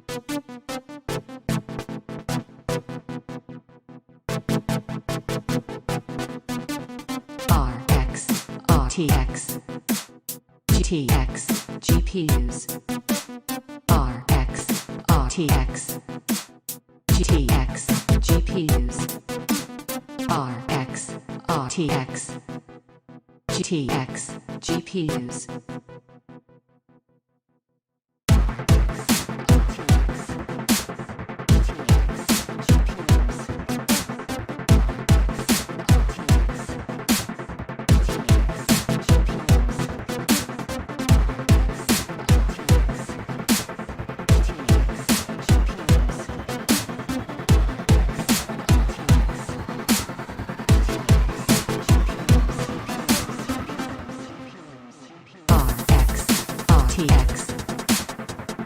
RX, RTX, GTX, GPUs. RX, RTX, GTX, GPUs. RX, RTX, GTX, GPUs. RX,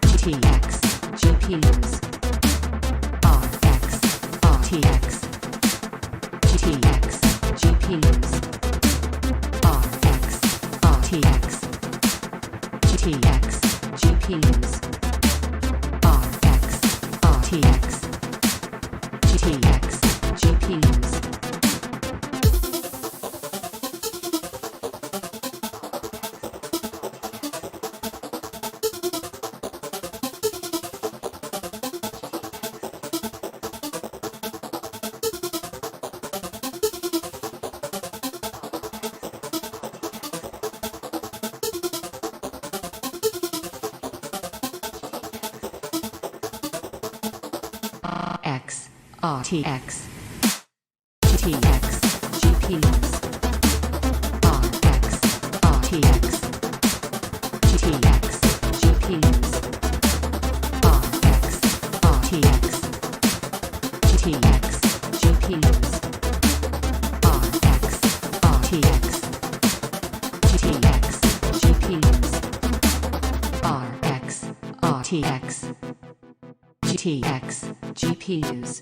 GTX, GPUs. RX, RTX, GTX, GPUs. RX, RTX, GTX, GPUs. RX, RTX, GTX, GPUs. X, RTX, GTX, GPUs. RX, RTX, GTX, GPUs. RX, RTX, GTX, GPUs. RX, RTX, GTX, GPUs. RX, RTX, GTX, GPUs.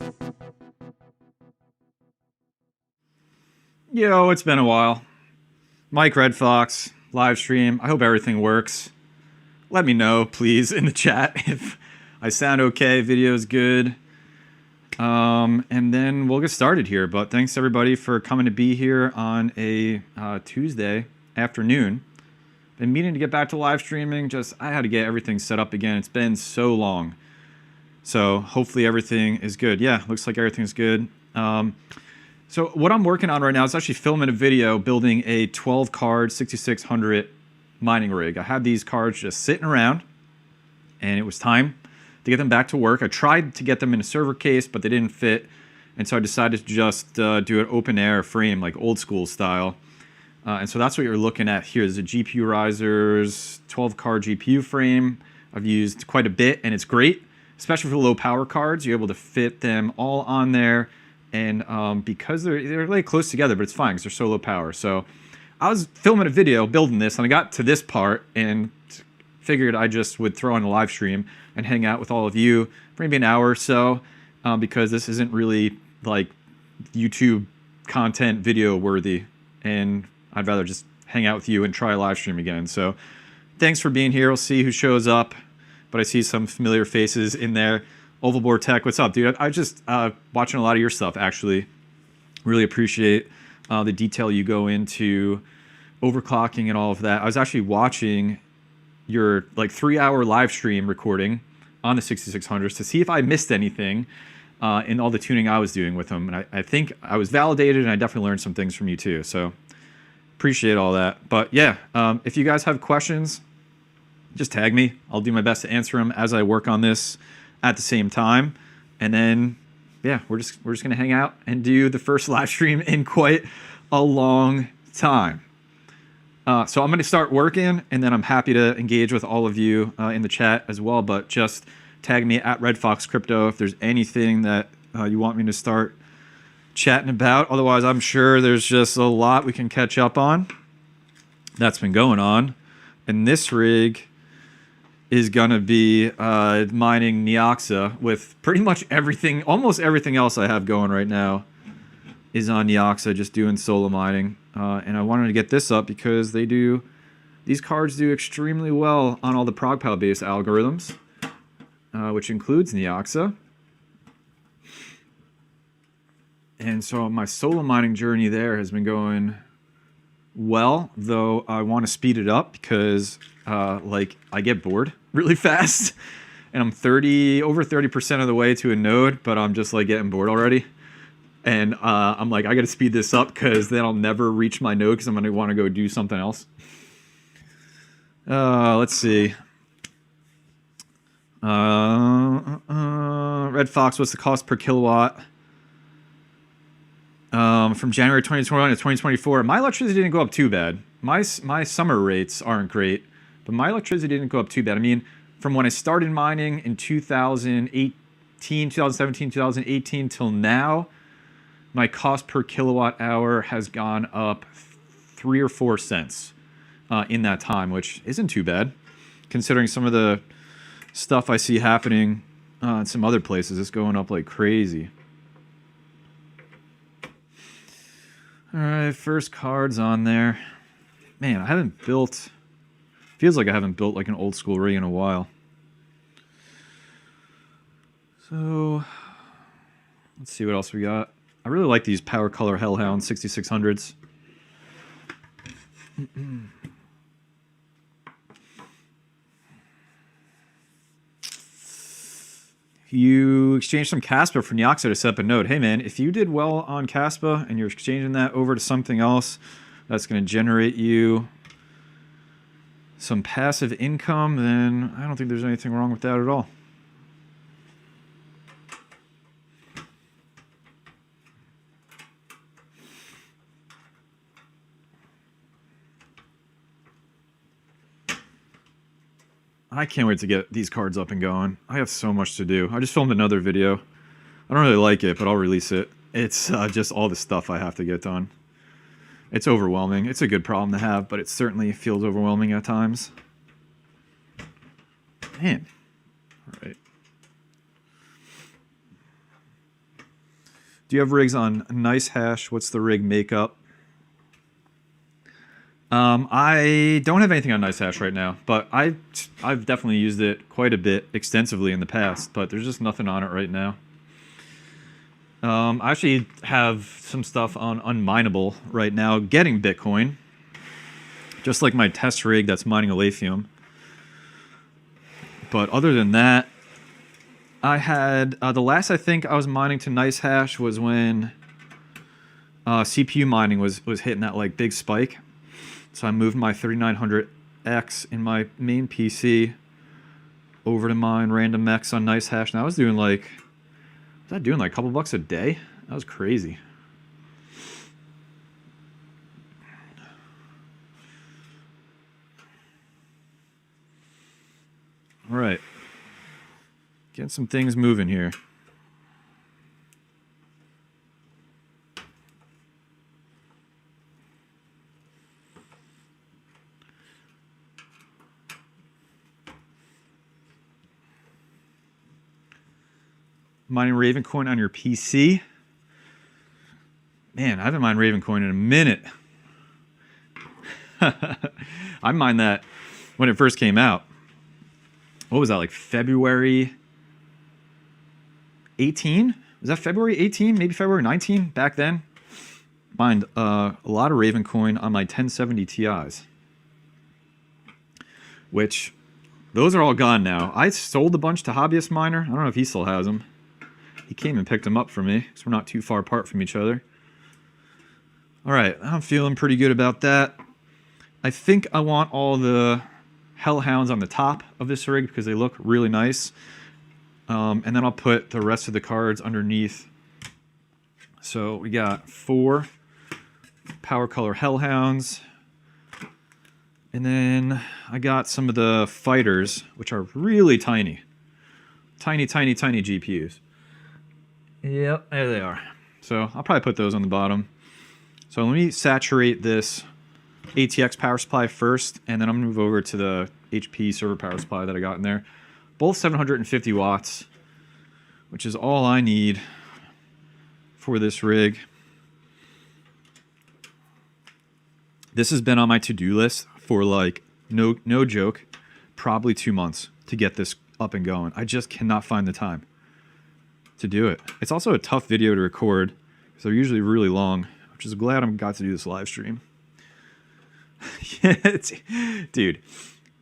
Yo, it's been a while. Mike Red Fox, live stream. I hope everything works. Let me know, please, in the chat if I sound okay, video's good. And then we'll get started here. But thanks everybody for coming to be here on a Tuesday afternoon. Been meaning to get back to live streaming. I had to get everything set up again. It's been so long. So hopefully everything is good. Yeah, looks like everything's good. So what I'm working on right now is actually filming a video building a 12 card 6600 mining rig. I had these cards just sitting around and it was time to get them back to work. I tried to get them in a server case, but they didn't fit. And so I decided to just do an open air frame, like old school style. And so that's what you're looking at here. There's a GPU Risers 12 card GPU frame. I've used quite a bit and it's great, especially for low power cards. You're able to fit them all on there. And because they're really close together, but it's fine because they're so low power. So I was filming a video building this and I got to this part and figured I just would throw on a live stream and hang out with all of you for maybe an hour or so, because this isn't really like YouTube content video worthy, and I'd rather just hang out with you and try a live stream again. So thanks for being here. We'll see who shows up, but I see some familiar faces in there. Ovalboard Tech, what's up, dude? I just watching a lot of your stuff, actually. Really appreciate the detail you go into overclocking and all of that. I was actually watching your like 3-hour live stream recording on the 6600s to see if I missed anything in all the tuning I was doing with them. And I think I was validated and I definitely learned some things from you too. So appreciate all that. But yeah, if you guys have questions, just tag me. I'll do my best to answer them as I work on this at the same time. And then yeah, we're just gonna hang out and do the first live stream in quite a long time. So I'm going to start working, and then I'm happy to engage with all of you in the chat as well. But just tag me at Red Fox Crypto if there's anything that you want me to start chatting about. Otherwise, I'm sure there's just a lot we can catch up on that's been going on. And this rig is going to be mining Neoxa with pretty much everything, almost everything else I have going right now is on Neoxa, just doing solo mining. And I wanted to get this up because these cards do extremely well on all the ProgPal based algorithms. which includes Neoxa. And so my solo mining journey there has been going well, though I want to speed it up because like I get bored really fast, and I'm over 30% of the way to a node, but I'm just like getting bored already. And I'm like, I got to speed this up because then I'll never reach my node because I'm going to want to go do something else. Let's see. Red Fox, what's the cost per kilowatt? From January 2021 to 2024, my electricity didn't go up too bad. My summer rates aren't great, but my electricity didn't go up too bad. I mean, from when I started mining in 2017, 2018 till now, my cost per kilowatt hour has gone up 3 or 4 cents in that time, which isn't too bad, considering some of the stuff I see happening in some other places. It's going up like crazy. All right, first cards on there. Man, I haven't built... Feels like I haven't built like an old school rig in a while. So, let's see what else we got. I really like these Power Color Hellhound 6600s. You exchange some Caspa for Neoxa to set up a node. Hey man, if you did well on Caspa and you're exchanging that over to something else, that's going to generate you some passive income, then I don't think there's anything wrong with that at all. I can't wait to get these cards up and going. I have so much to do. I just filmed another video. I don't really like it, but I'll release it. It's just all the stuff I have to get done. It's overwhelming. It's a good problem to have, but it certainly feels overwhelming at times. Man. All right. Do you have rigs on NiceHash? What's the rig makeup? I don't have anything on NiceHash right now, but I've definitely used it quite a bit extensively in the past, but there's just nothing on it right now. I actually have some stuff on Unmineable right now getting Bitcoin, just like my test rig that's mining Alephium. But other than that, I had the last I think I was mining to NiceHash was when CPU mining was hitting that like big spike. So I moved my 3900X in my main PC over to mine RandomX on NiceHash. And I was doing like, was I doing like a couple bucks a day? That was crazy. All right. Getting some things moving here. Mining Ravencoin on your PC. Man, I haven't mined Ravencoin in a minute. I mined that when it first came out. What was that, like February 18? Was that February 18? Maybe February 19 back then? Mined a lot of Ravencoin on my 1070 Ti's. Which, those are all gone now. I sold a bunch to Hobbyist Miner. I don't know if he still has them. He came and picked them up for me, because we're not too far apart from each other. Alright, I'm feeling pretty good about that. I think I want all the Hellhounds on the top of this rig, because they look really nice. And then I'll put the rest of the cards underneath. So we got 4 Power Color Hellhounds. And then I got some of the fighters, which are really tiny. Tiny, tiny, tiny GPUs. Yep, there they are. So I'll probably put those on the bottom. So let me saturate this ATX power supply first, and then I'm going to move over to the HP server power supply that I got in there. Both 750 watts, which is all I need for this rig. This has been on my to-do list for like, no joke, probably 2 months to get this up and going. I just cannot find the time to do it. It's also a tough video to record, because they're usually really long, which is glad I got to do this live stream. Dude,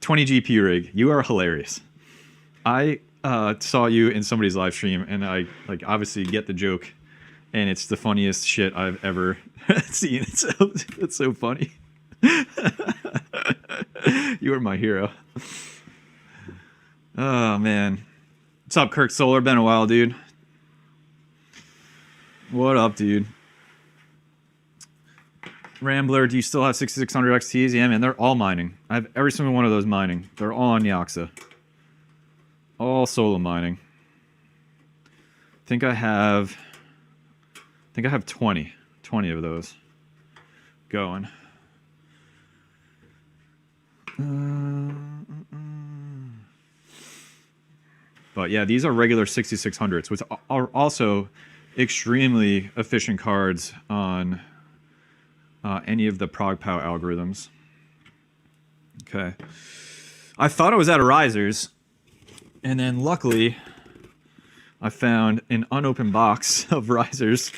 20 GP rig, you are hilarious. I saw you in somebody's live stream, and I obviously get the joke, and it's the funniest shit I've ever seen. It's so funny. You are my hero. Oh man, what's up, Kirk Solar? Been a while, dude. What up, dude? Rambler, do you still have 6600 XTs? Yeah, man, they're all mining. I have every single one of those mining. They're all on Yaxa. All solo mining. I think I have 20 of those going. But yeah, these are regular 6600s, which are also extremely efficient cards on any of the ProgPow algorithms. Okay. I thought I was out of risers, and then luckily I found an unopened box of risers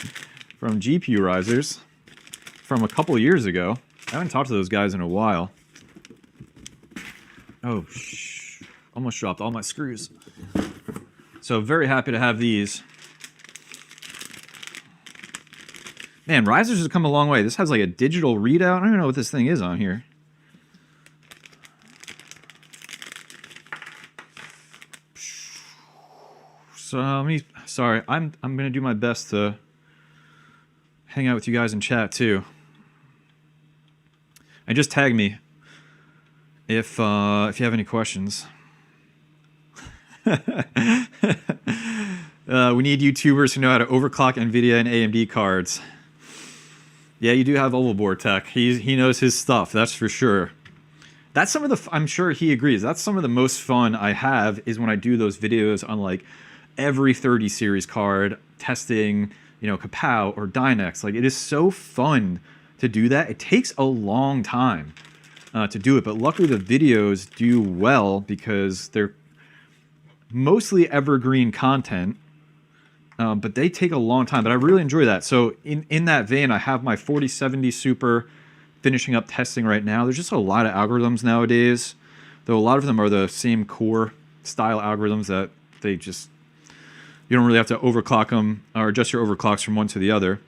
from GPU Risers from a couple years ago. I haven't talked to those guys in a while. Oh, almost dropped all my screws. So very happy to have these. Man, risers has come a long way. This has like a digital readout. I don't know what this thing is on here. So sorry, I'm gonna do my best to hang out with you guys in chat too. And just tag me if you have any questions. We need YouTubers who know how to overclock NVIDIA and AMD cards. Yeah, you do have Ovalboard Tech. He knows his stuff, that's for sure. That's some of the, I'm sure he agrees, that's some of the most fun I have is when I do those videos on like every 30 series card, testing, you know, Kapow or Dynex. Like, it is so fun to do that. It takes a long time to do it, but luckily the videos do well because they're mostly evergreen content. But they take a long time, but I really enjoy that. So in that vein, I have my 4070 Super finishing up testing right now. There's just a lot of algorithms nowadays, though a lot of them are the same core style algorithms that they just, you don't really have to overclock them or adjust your overclocks from one to the other.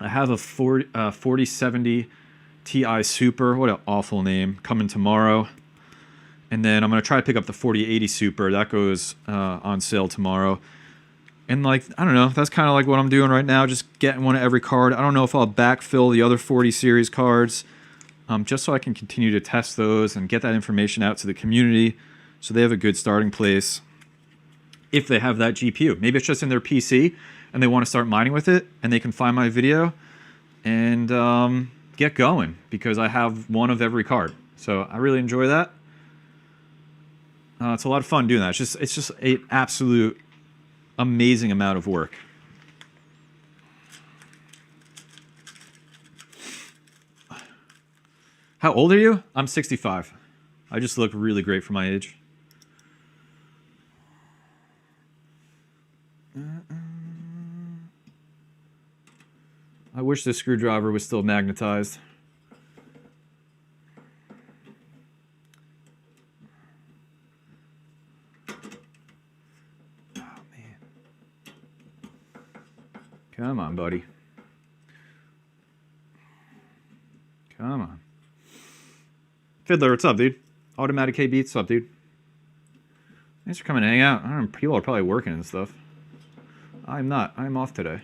I have a 4070 Ti Super, what an awful name, coming tomorrow. And then I'm going to try to pick up the 4080 Super. That goes on sale tomorrow. And like, I don't know, that's kind of like what I'm doing right now, just getting one of every card. I don't know if I'll backfill the other 40 series cards, just so I can continue to test those and get that information out to the community so they have a good starting place if they have that GPU. Maybe it's just in their PC and they want to start mining with it and they can find my video and get going because I have one of every card. So I really enjoy that. It's a lot of fun doing that. It's just an absolute amazing amount of work. How old are you? I'm 65. I just look really great for my age. I wish this screwdriver was still magnetized. Come on, buddy. Come on. Fiddler, what's up, dude? Automatic K Beats, what's up, dude? Thanks for coming to hang out. I don't know, people are probably working and stuff. I'm not. I'm off today.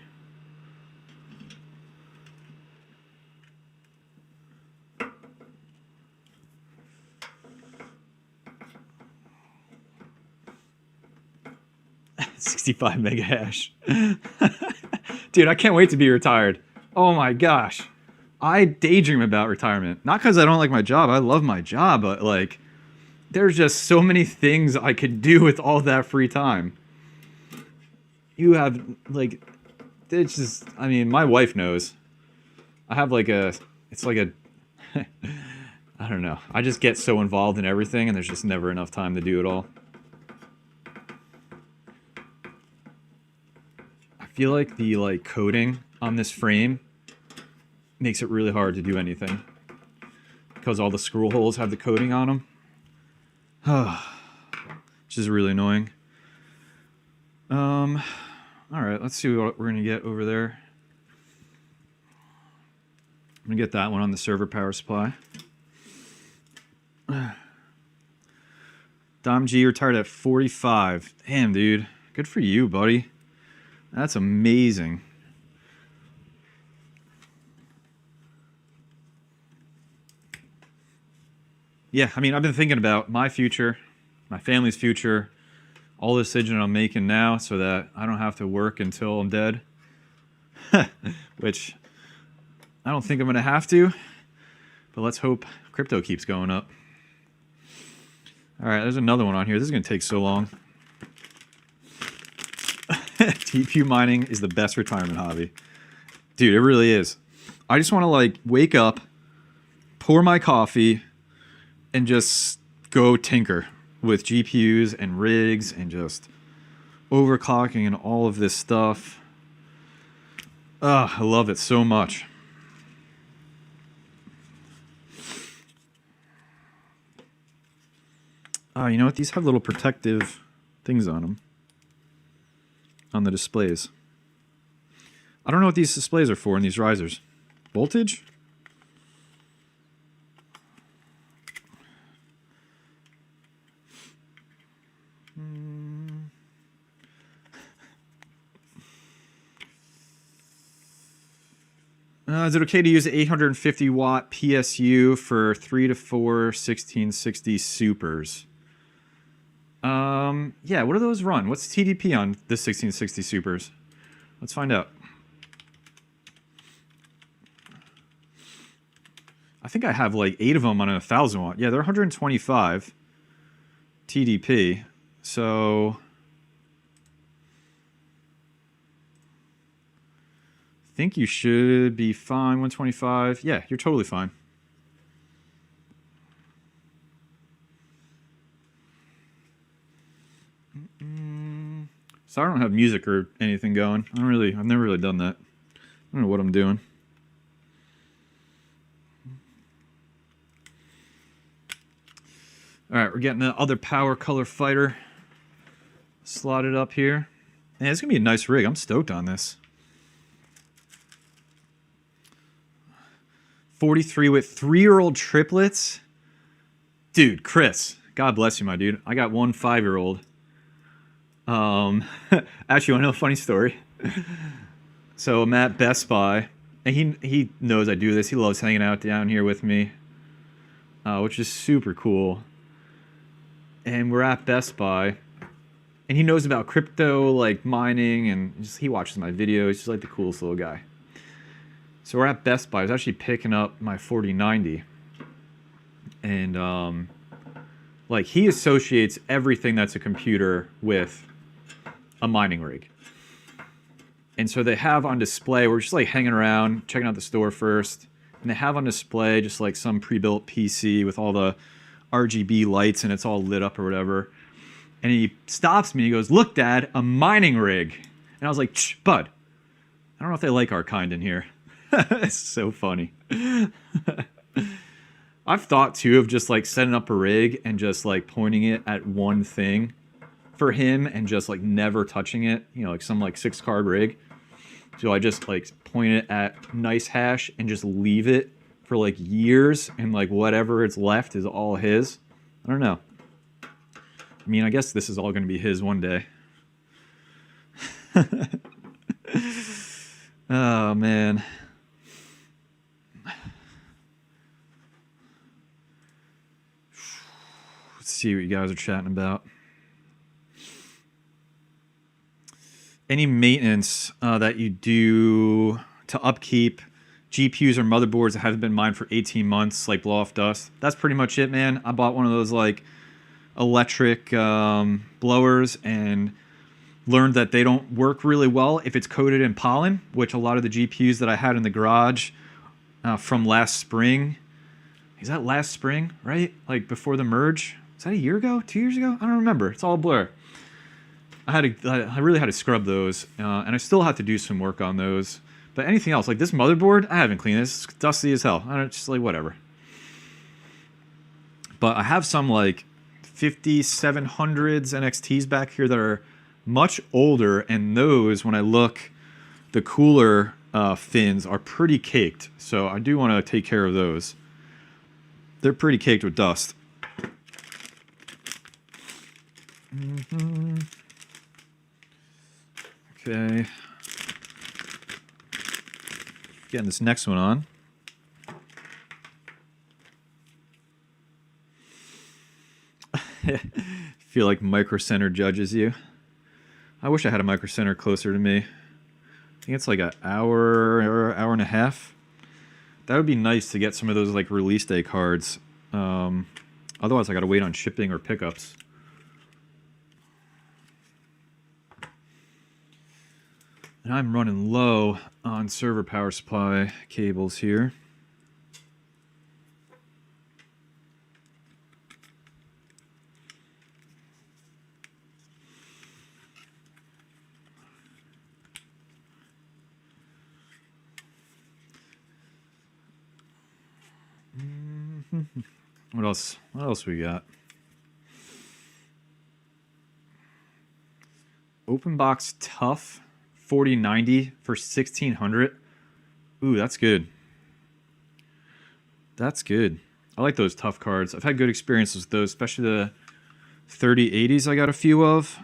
$65 mega hash. Dude, I can't wait to be retired. Oh my gosh. I daydream about retirement. Not because I don't like my job. I love my job, but like, there's just so many things I could do with all that free time. You have, like, it's just, I mean, my wife knows. I have like a, it's like a, I don't know. I just get so involved in everything and there's just never enough time to do it all. feel like the coating on this frame makes it really hard to do anything because all the screw holes have the coating on them. Which is really annoying. All right, let's see what we're gonna get over there. I'm gonna get that one on the server power supply. Dom G retired at 45. Damn, dude. Good for you, buddy. That's amazing. Yeah, I mean, I've been thinking about my future, my family's future, all the decisions I'm making now so that I don't have to work until I'm dead. Which I don't think I'm going to have to, but let's hope crypto keeps going up. All right, there's another one on here. This is going to take so long. TPU mining is the best retirement hobby. Dude, it really is. I just want to wake up, pour my coffee, and just go tinker with GPUs and rigs and just overclocking and all of this stuff. I love it so much. You know what? These have little protective things on them. On the displays. I don't know what these displays are for in these risers. Voltage? Is it okay to use 850 watt PSU for 3 to 4 1660 supers? Yeah, what do those run? What's TDP on the 1660 supers? Let's find out. I think I have 8 of them on a 1000 watt. Yeah, they're 125 TDP. So I think you should be fine. 125. Yeah, you're totally fine. So I don't have music or anything going. I've never really done that. I don't know what I'm doing. All right, we're getting the other power color fighter slotted up here. And it's gonna be a nice rig. I'm stoked on this. 43 with 3-year-old triplets. Dude, Chris, God bless you, my dude. I got one 5-year-old. Actually, want to know a funny story? So I'm at Best Buy, and he knows I do this. He loves hanging out down here with me, which is super cool. And we're at Best Buy, and he knows about crypto, mining, and he watches my videos. He's just the coolest little guy. So we're at Best Buy. I was actually picking up my 4090, and he associates everything that's a computer with a mining rig. And so they have on display, we're just hanging around, checking out the store first, and they have on display just some pre-built PC with all the RGB lights and it's all lit up or whatever. And he stops me, he goes, "Look, Dad, a mining rig." And I was like, "Shh, bud, I don't know if they like our kind in here." It's so funny. I've thought too of just setting up a rig and just pointing it at one thing for him and just never touching it, some 6-card rig. So I just point it at nice hash and just leave it for years, and whatever is left is all his. I don't know. I mean, I guess this is all going to be his one day. Oh man. Let's see what you guys are chatting about. Any maintenance that you do to upkeep GPUs or motherboards that haven't been mined for 18 months, blow off dust? That's pretty much it, man. I bought one of those electric blowers and learned that they don't work really well if it's coated in pollen, which a lot of the GPUs that I had in the garage from last spring. Is that last spring, right? Before the merge? Is that a year ago? 2 years ago? I don't remember. It's all a blur. I really had to scrub those, and I still have to do some work on those. But anything else, like this motherboard, I haven't cleaned this. It's dusty as hell. I don't just like whatever. But I have some like 5700s NXTs back here that are much older, and those, when I look, the cooler fins are pretty caked. So I do want to take care of those. They're pretty caked with dust. Okay. Getting this next one on. Feel like Micro Center judges you. I wish I had a Micro Center closer to me. I think it's like an hour or hour and a half. That would be nice to get some of those like release day cards. Otherwise, I gotta wait on shipping or pickups. And I'm running low on server power supply cables here. What else? What else we got? Open box tough 4090 for 1600. Ooh, that's good. That's good. I like those tough cards. I've had good experiences with those, especially the 3080s I got a few of.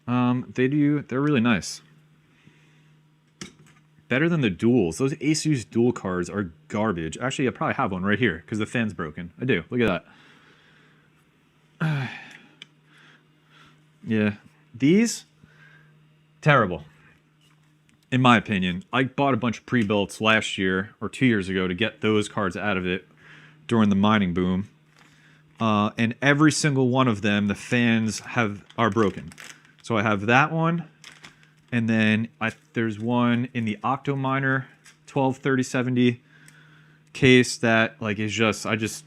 They're really nice. Better than the duals. Those Asus dual cards are garbage. Actually, I probably have one right here because the fan's broken. I do. Look at that. Yeah. These, terrible. In my opinion. I bought a bunch of pre-builts last year or 2 years ago to get those cards out of it during the mining boom. And every single one of them, the fans are broken. So I have that one. And then there's one in the Octominer 123070 case that like is just, I just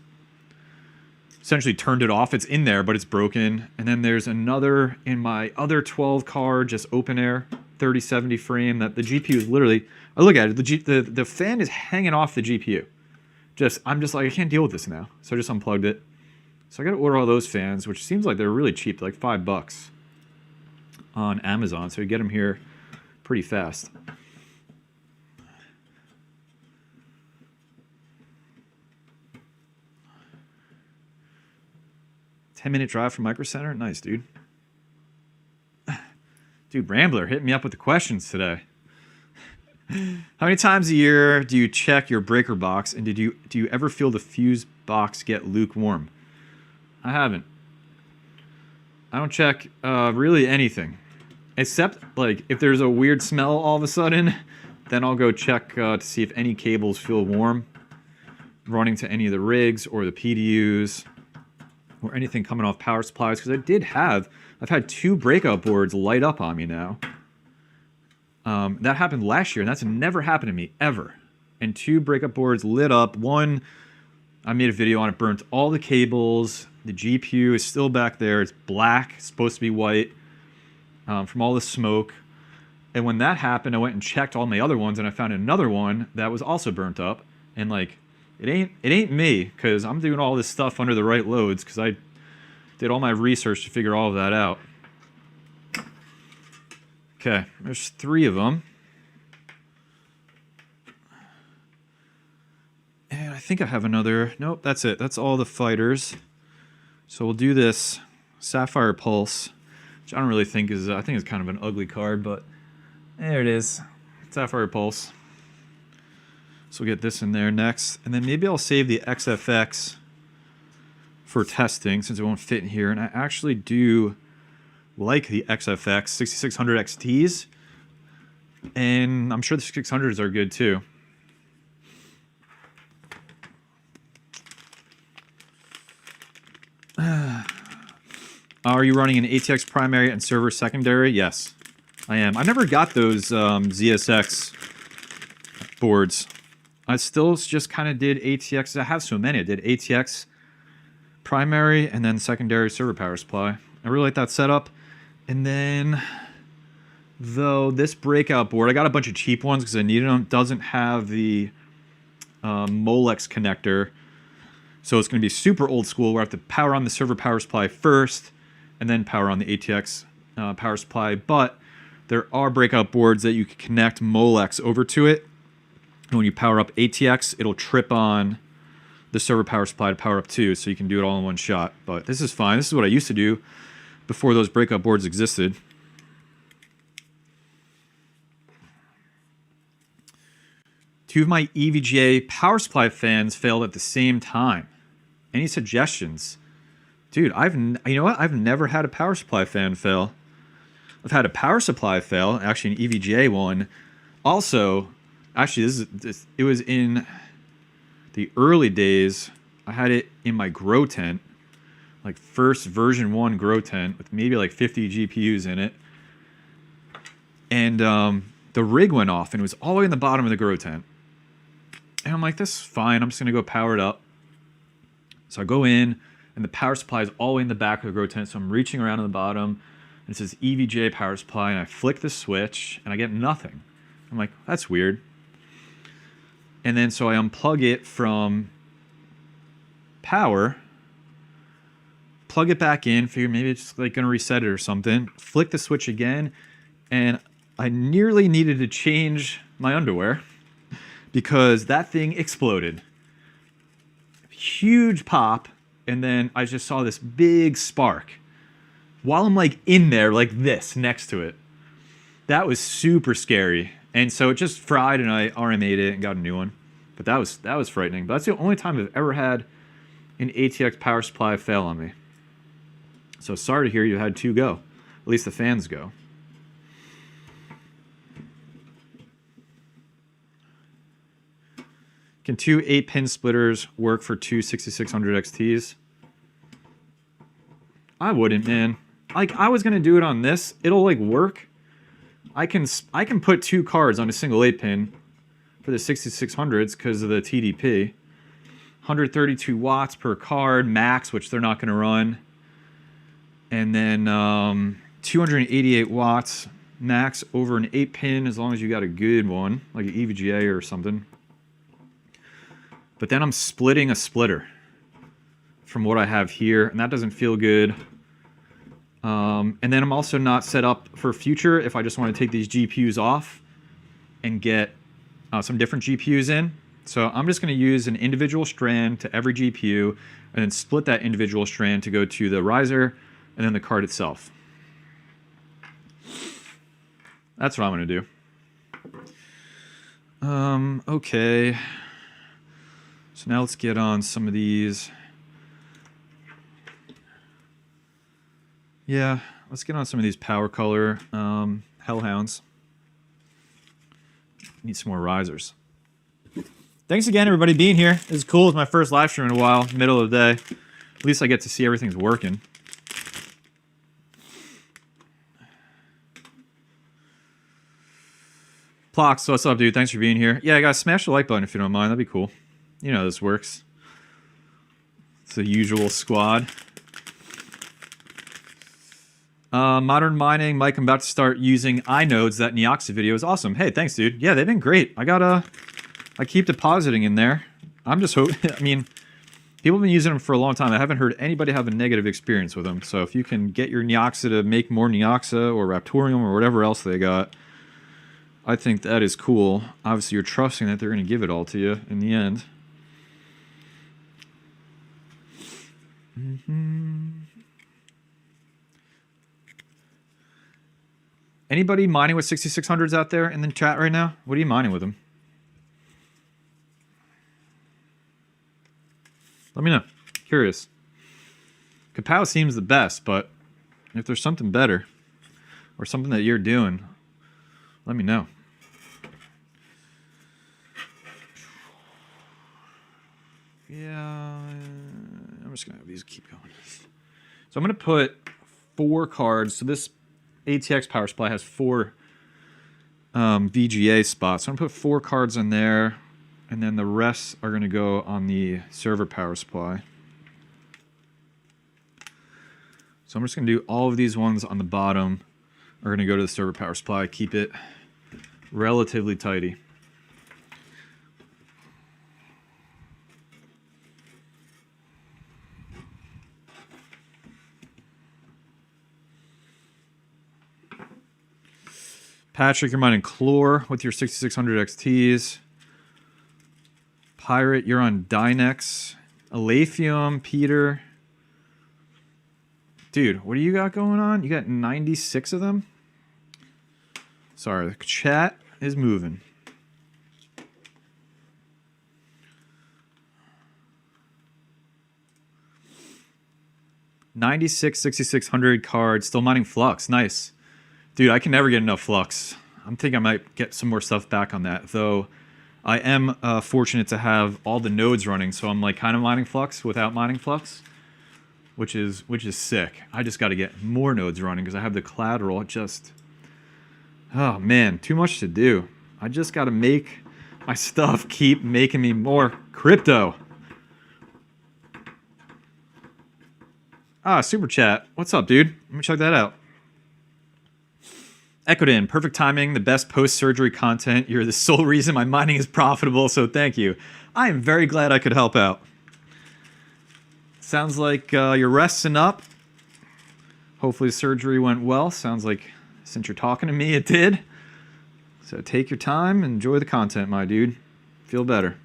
essentially turned it off. It's in there, but it's broken. And then there's another in my other 12 card, just open air 3070 frame that the GPU is literally, I look at it, the fan is hanging off the GPU. I'm just like, I can't deal with this now. So I just unplugged it. So I got to order all those fans, which seems like they're really cheap, like $5 on Amazon. So you get them here pretty fast. Ten-minute drive from Micro Center? Nice, dude. Dude, Rambler hitting me up with the questions today. How many times a year do you check your breaker box, and do you ever feel the fuse box get lukewarm? I haven't. I don't check really anything. Except, like, if there's a weird smell all of a sudden, then I'll go check to see if any cables feel warm running to any of the rigs or the PDUs or anything coming off power supplies. Because I've had 2 breakout boards light up on me now. That happened last year, and that's never happened to me, ever. And 2 breakup boards lit up. One, I made a video on it, burnt all the cables. The GPU is still back there. It's black, it's supposed to be white. From all the smoke. And when that happened, I went and checked all my other ones, and I found another one that was also burnt up. And like, it ain't me, because I'm doing all this stuff under the right loads, because I did all my research to figure all of that out. Okay, there's 3 of them. And I think I have another. Nope, that's it. That's all the fighters. So we'll do this Sapphire Pulse. Which I don't really think is, I think it's kind of an ugly card, but there it is. Sapphire Pulse. So we'll get this in there next. And then maybe I'll save the XFX for testing since it won't fit in here. And I actually do like the XFX 6600 XTs. And I'm sure the 600s are good too. Are you running an ATX primary and server secondary? Yes, I am. I never got those ZSX boards. I still just kind of did ATX. I have so many. I did ATX primary and then secondary server power supply. I really like that setup. And then, though, this breakout board, I got a bunch of cheap ones because I needed them, doesn't have the Molex connector. So it's going to be super old school where I have to power on the server power supply first and then power on the ATX power supply. But there are breakout boards that you can connect Molex over to it. And when you power up ATX, it'll trip on the server power supply to power up too, so you can do it all in one shot. But this is fine. This is what I used to do before those breakout boards existed. Two of my EVGA power supply fans failed at the same time. Any suggestions? Dude, you know what? I've never had a power supply fan fail. I've had a power supply fail, actually an EVGA one. Also, actually, it was in the early days. I had it in my grow tent, like first version 1 grow tent with maybe like 50 GPUs in it. And the rig went off and it was all the way in the bottom of the grow tent. And I'm like, this is fine. I'm just going to go power it up. So I go in and the power supply is all the way in the back of the grow tent. So I'm reaching around to the bottom and it says EVGA power supply and I flick the switch and I get nothing. I'm like, that's weird. And then so I unplug it from power, plug it back in, figure maybe it's like gonna reset it or something, flick the switch again, and I nearly needed to change my underwear because that thing exploded. Huge pop, and then I just saw this big spark while I'm like in there like this next to it. That was super scary. And so it just fried and I RMA'd it and got a new one. But that was frightening. But that's the only time I've ever had an ATX power supply fail on me. So sorry to hear you had 2 go. At least the fans go. Can 2 8-pin splitters work for 2 6600 XTs? I wouldn't, man. Like, I was gonna do it on this. It'll like work. I can put 2 cards on a single 8-pin for the 6600s because of the TDP. 132 watts per card max, which they're not going to run. And then 288 watts max over an 8-pin as long as you got a good one, like an EVGA or something. But then I'm splitting a splitter from what I have here, and that doesn't feel good. And then I'm also not set up for future if I just want to take these GPUs off and get some different GPUs in. So I'm just going to use an individual strand to every GPU and then split that individual strand to go to the riser and then the card itself. That's what I'm going to do. Okay. So now let's get on some of these. Yeah, let's get on some of these power color Hellhounds. Need some more risers. Thanks again, everybody, being here. This is cool. It's my first live stream in a while, middle of the day. At least I get to see everything's working. Plox, what's up, dude? Thanks for being here. Yeah, guys, smash the like button if you don't mind. That'd be cool. You know how this works. It's the usual squad. Modern Mining, Mike, I'm about to start using iNodes. That Neoxa video is awesome. Hey, thanks, dude. Yeah, they've been great. I keep depositing in there. I'm just hoping, I mean, people have been using them for a long time. I haven't heard anybody have a negative experience with them. So if you can get your Neoxa to make more Neoxa or Raptorium or whatever else they got, I think that is cool. Obviously, you're trusting that they're going to give it all to you in the end. Anybody mining with 6600s out there in the chat right now? What are you mining with them? Let me know. Curious. Kapow seems the best, but if there's something better or something that you're doing, let me know. Yeah, I'm just going to have these keep going. So I'm going to put 4 cards. So this ATX power supply has 4 VGA spots. So I'm going to put 4 cards in there, and then the rest are going to go on the server power supply. So So I'm just going to do all of these ones on the bottom. We're going to go to the server power supply, keep it relatively tidy. Patrick, you're mining Chlor with your 6600 XTs. Pirate, you're on Dynex. Aletheum, Peter. Dude, what do you got going on? You got 96 of them? Sorry, the chat is moving. $96, 6600 cards. Still mining Flux. Nice. Dude, I can never get enough Flux. I'm thinking I might get some more stuff back on that, though. I am fortunate to have all the nodes running, so I'm like kind of mining Flux without mining Flux, which is sick. I just got to get more nodes running because I have the collateral. It just, oh man, too much to do. I just got to make my stuff keep making me more crypto. Ah, super chat. What's up, dude? Let me check that out. Echoed in, perfect timing, the best post-surgery content. You're the sole reason my mining is profitable, so thank you. I am very glad I could help out. Sounds like you're resting up. Hopefully the surgery went well. Sounds like since you're talking to me, it did. So take your time, enjoy the content, my dude. Feel better.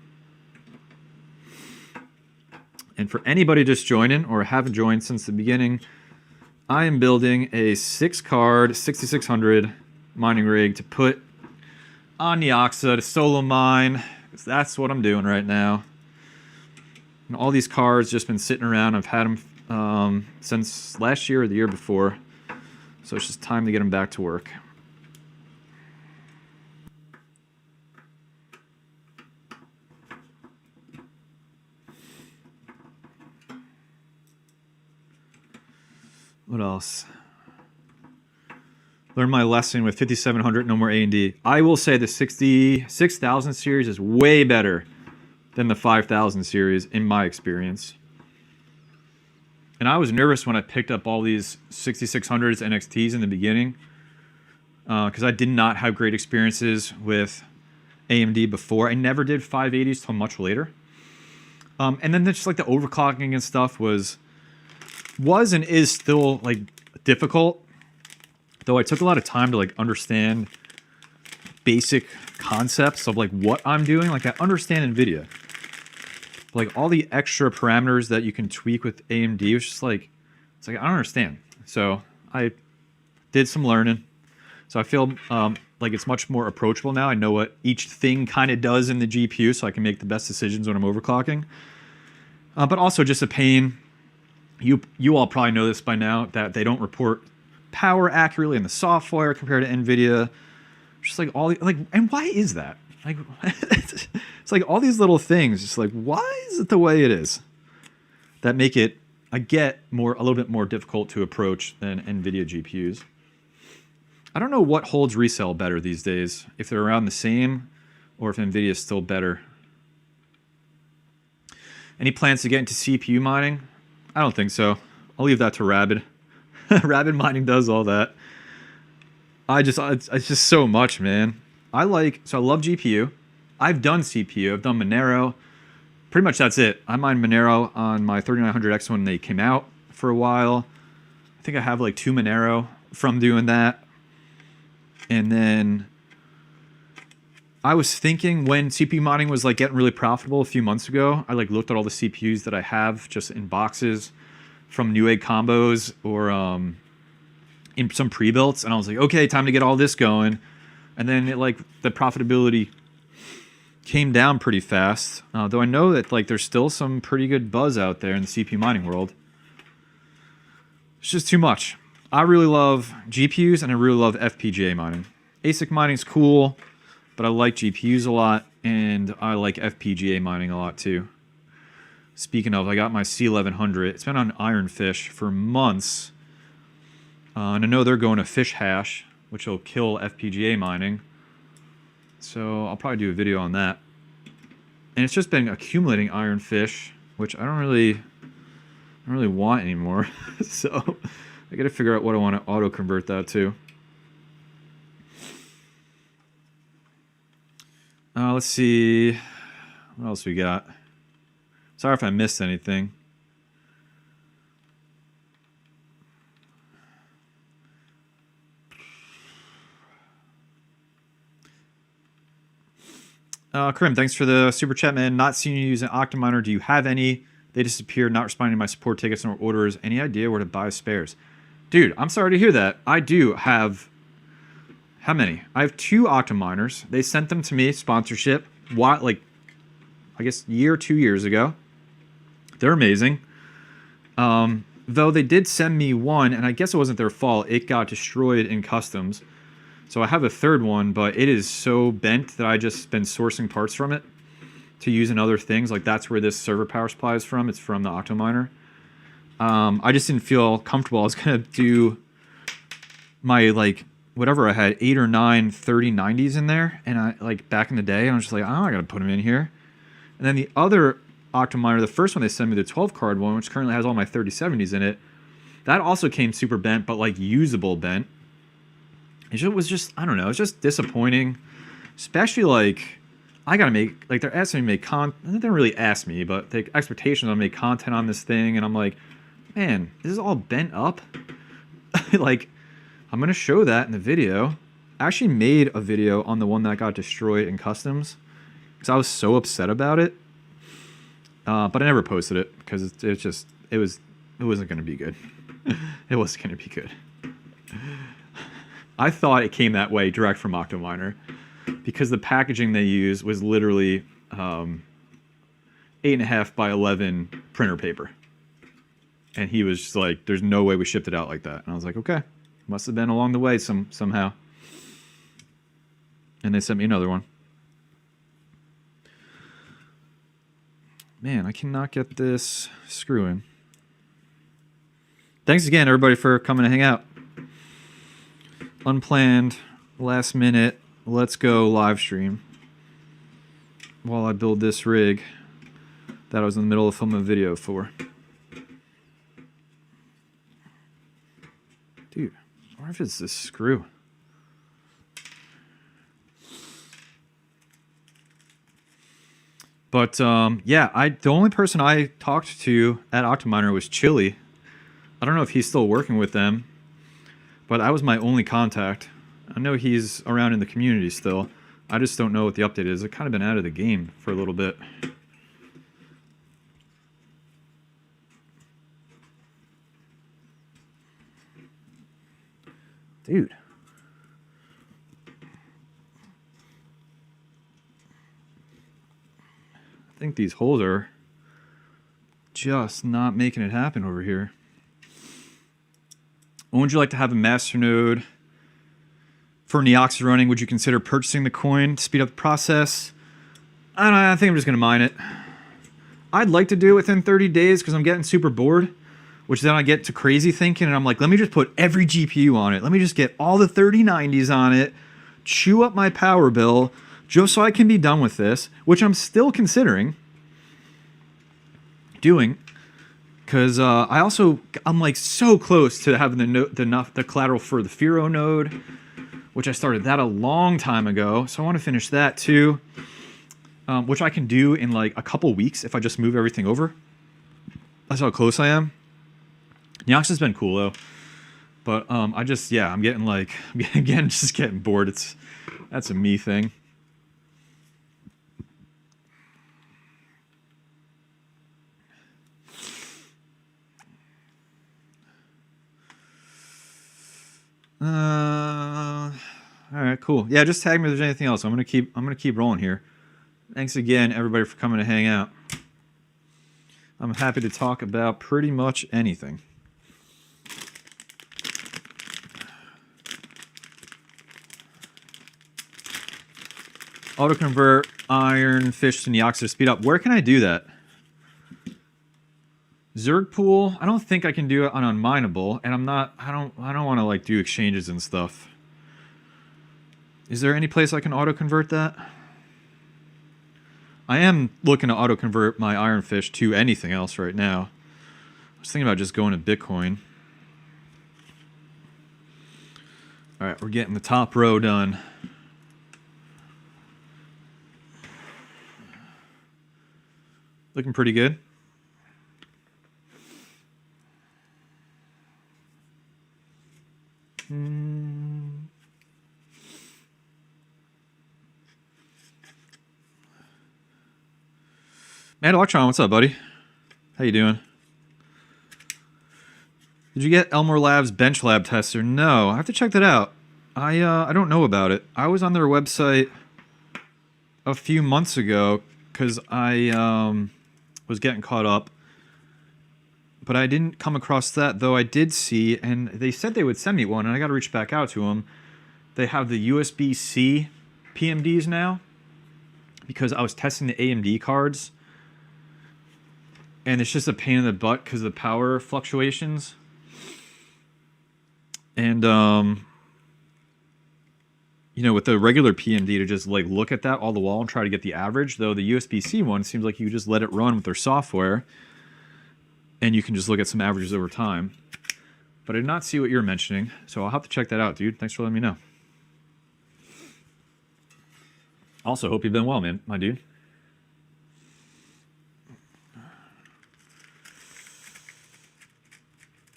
And for anybody just joining or haven't joined since the beginning, I am building a 6-card 6600 mining rig to put on Neoxa to solo mine, because that's what I'm doing right now. And all these cards just been sitting around. I've had them since last year or the year before, so it's just time to get them back to work. What else? Learn my lesson with 5700, no more A&D. I will say the 66,000 series is way better than the 5,000 series in my experience. And I was nervous when I picked up all these 6600s and XTs in the beginning because I did not have great experiences with AMD before. I never did 580s till much later. And then just like the overclocking and stuff was and is still like difficult, though I took a lot of time to like understand basic concepts of like what I'm doing. Like I understand NVIDIA, but, like all the extra parameters that you can tweak with AMD was just like, it's like I don't understand. So I did some learning. So I feel like it's much more approachable now. I know what each thing kind of does in the GPU, so I can make the best decisions when I'm overclocking. But also just a pain. You all probably know this by now, that they don't report power accurately in the software compared to NVIDIA. Just like all like, and why is that? Like, it's like all these little things. Just like, why is it the way it is? That make it, I get a little bit more difficult to approach than NVIDIA GPUs. I don't know what holds resale better these days. If they're around the same, or if NVIDIA is still better. Any plans to get into CPU mining? I don't think so. I'll leave that to Rabid. Rabid mining does all that. It's just so much, man. I love GPU. I've done CPU. I've done Monero. Pretty much that's it. I mined Monero on my 3900X when they came out for a while. I think I have like 2 Monero from doing that. And then I was thinking when CPU mining was like getting really profitable a few months ago, I like looked at all the CPUs that I have just in boxes from Newegg combos or in some pre-builts, and I was like, okay, time to get all this going. And then it like the profitability came down pretty fast. Though I know that like there's still some pretty good buzz out there in the CPU mining world. It's just too much. I really love GPUs and I really love FPGA mining. ASIC mining is cool, but I like GPUs a lot, and I like FPGA mining a lot too. Speaking of, I got my C1100. It's been on Ironfish for months. And I know they're going to Fish Hash, which will kill FPGA mining. So I'll probably do a video on that. And it's just been accumulating Ironfish, which I don't really want anymore. So I gotta figure out what I want to auto convert that to. Let's see. What else we got? Sorry if I missed anything. Krim, thanks for the super chat, man. Not seeing you use an Octominer. Do you have any? They disappeared, not responding to my support tickets or orders. Any idea where to buy spares? Dude, I'm sorry to hear that. I do have... How many? I have 2 Octominers. They sent them to me, sponsorship. What, like, I guess 2 years ago. They're amazing. Though they did send me one, and I guess it wasn't their fault. It got destroyed in customs. So I have a 3rd one, but it is so bent that I just been sourcing parts from it to use in other things. Like that's where this server power supply is from. It's from the Octominer. I just didn't feel comfortable. I was gonna do my like whatever I had 8 or 9 3090s in there, and I like back in the day I was just like, oh, I gotta put them in here. And then the other Octominer, the first one they sent me, the 12 card one, which currently has all my 3070s in it, that also came super bent, but like usable bent. It was just, I don't know, it's just disappointing. Especially like, I gotta make, like they're asking me to make they didn't really ask me, but the expectations on make content on this thing, and I'm like, man, this is all bent up. Like, I'm gonna show that in the video. I actually made a video on the one that got destroyed in customs, because I was so upset about it. But I never posted it, because it wasn't gonna be good. It wasn't gonna be good. I thought it came that way direct from Octominer because the packaging they used was literally 8.5 by 11 printer paper. And he was just like, there's no way we shipped it out like that. And I was like, okay, must have been along the way somehow. And they sent me another one. Man, I cannot get this screw in. Thanks again, everybody, for coming to hang out. Unplanned, last minute, let's go live stream while I build this rig that I was in the middle of filming a video for. Dude, what if it's this screw? But yeah, the only person I talked to at Octominer was Chili. I don't know if he's still working with them. But that was my only contact. I know he's around in the community still. I just don't know what the update is. I've kind of been out of the game for a little bit. Dude. I think these holes are just not making it happen over here. When would you like to have a masternode for Neoxys running? Would you consider purchasing the coin to speed up the process? I don't know, I think I'm just going to mine it. I'd like to do it within 30 days because I'm getting super bored, which then I get to crazy thinking, and I'm like, let me just put every GPU on it. Let me just get all the 3090s on it, chew up my power bill, just so I can be done with this, which I'm still considering doing. Because I'm like so close to having the collateral for the Firo node, which I started that a long time ago. So I want to finish that too, which I can do in like a couple weeks if I just move everything over. That's how close I am. Neoxys has been cool though, but I'm getting like, again, just getting bored. That's a me thing. All right, cool. Yeah, just tag me if there's anything else. I'm gonna keep rolling here. Thanks again, everybody, for coming to hang out. I'm happy to talk about pretty much anything. Auto convert iron fish to Neoxys to speed up. Where can I do that? Zerg pool. I don't think I can do it on unmineable, and I don't want to like do exchanges and stuff. Is there any place I can auto convert that? I am looking to auto convert my iron fish to anything else right now. I was thinking about just going to Bitcoin. All right, we're getting the top row done. Looking pretty good. Man, Electron, what's up, buddy? How you doing? Did you get Elmore Labs Bench Lab Tester? No, I have to check that out. I don't know about it. I was on their website a few months ago because I was getting caught up, but I didn't come across that, though I did see, and they said they would send me one, and I got to reach back out to them. They have the USB-C PMDs now because I was testing the AMD cards, and it's just a pain in the butt because of the power fluctuations. And, you know, with the regular PMD to just like look at that all the while and try to get the average, though the USB-C one seems like you just let it run with their software and you can just look at some averages over time. But I did not see what you're mentioning, so I'll have to check that out, dude. Thanks for letting me know. Also, hope you've been well, man, my dude.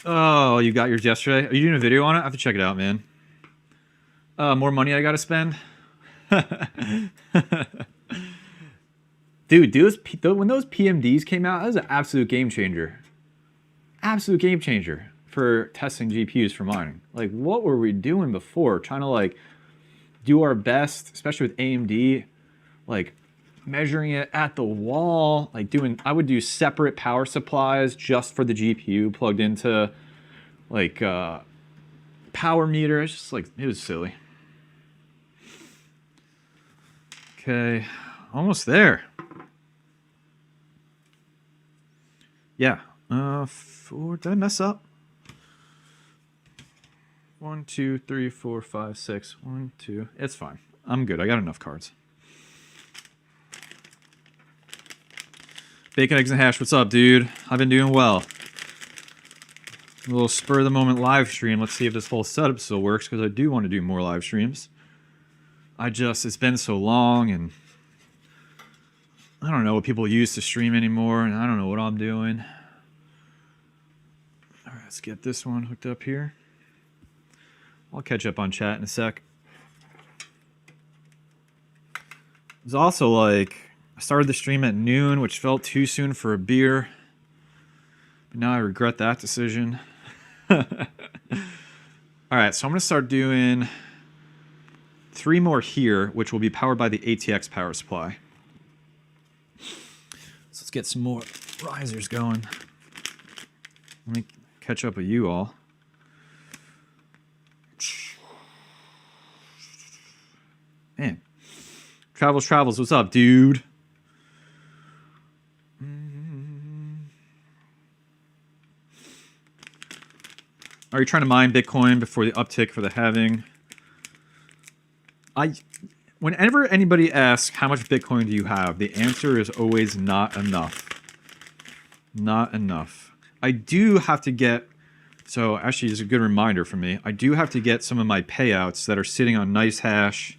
Oh, you got yours yesterday? Are you doing a video on it? I have to check it out, man. More money I gotta spend? Dude, when those PMDs came out, that was an absolute game changer. Absolute game changer for testing GPUs for mining. Like, what were we doing before? Trying to, like, do our best, especially with AMD, like, measuring it at the wall, like I would do separate power supplies just for the GPU plugged into like power meter. It's just like, it was silly. Okay, almost there. Yeah, did I mess up? 1, 2, 3, 4, 5, 6. 1, 2. It's fine. I'm good. I got enough cards. Bacon, Eggs, and Hash, what's up, dude? I've been doing well. A little spur of the moment live stream. Let's see if this whole setup still works, because I do want to do more live streams. It's been so long, and I don't know what people use to stream anymore, and I don't know what I'm doing. All right, let's get this one hooked up here. I'll catch up on chat in a sec. It's also like, I started the stream at noon, which felt too soon for a beer. But now I regret that decision. All right, so I'm going to start doing 3 more here, which will be powered by the ATX power supply. So let's get some more risers going. Let me catch up with you all. Man. Travels, what's up, dude? Are you trying to mine Bitcoin before the uptick for the halving? Whenever anybody asks how much Bitcoin do you have, the answer is always not enough. Not enough. I do have to get, so actually it's a good reminder for me, I do have to get some of my payouts that are sitting on NiceHash,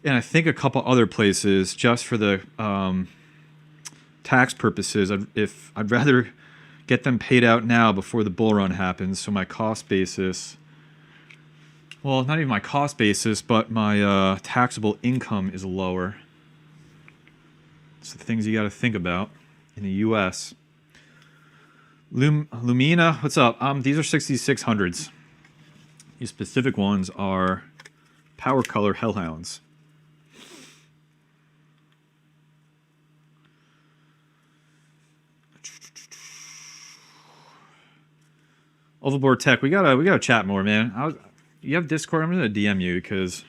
and I think a couple other places just for the tax purposes. I'd rather get them paid out now before the bull run happens, so my cost basis, well, not even my cost basis, but my taxable income is lower. It's the things you got to think about in the U.S. Lumina, what's up? These are 6600s. These specific ones are Power Color Hellhounds. Overboard Tech, we gotta chat more, man. You have Discord? I'm gonna DM you because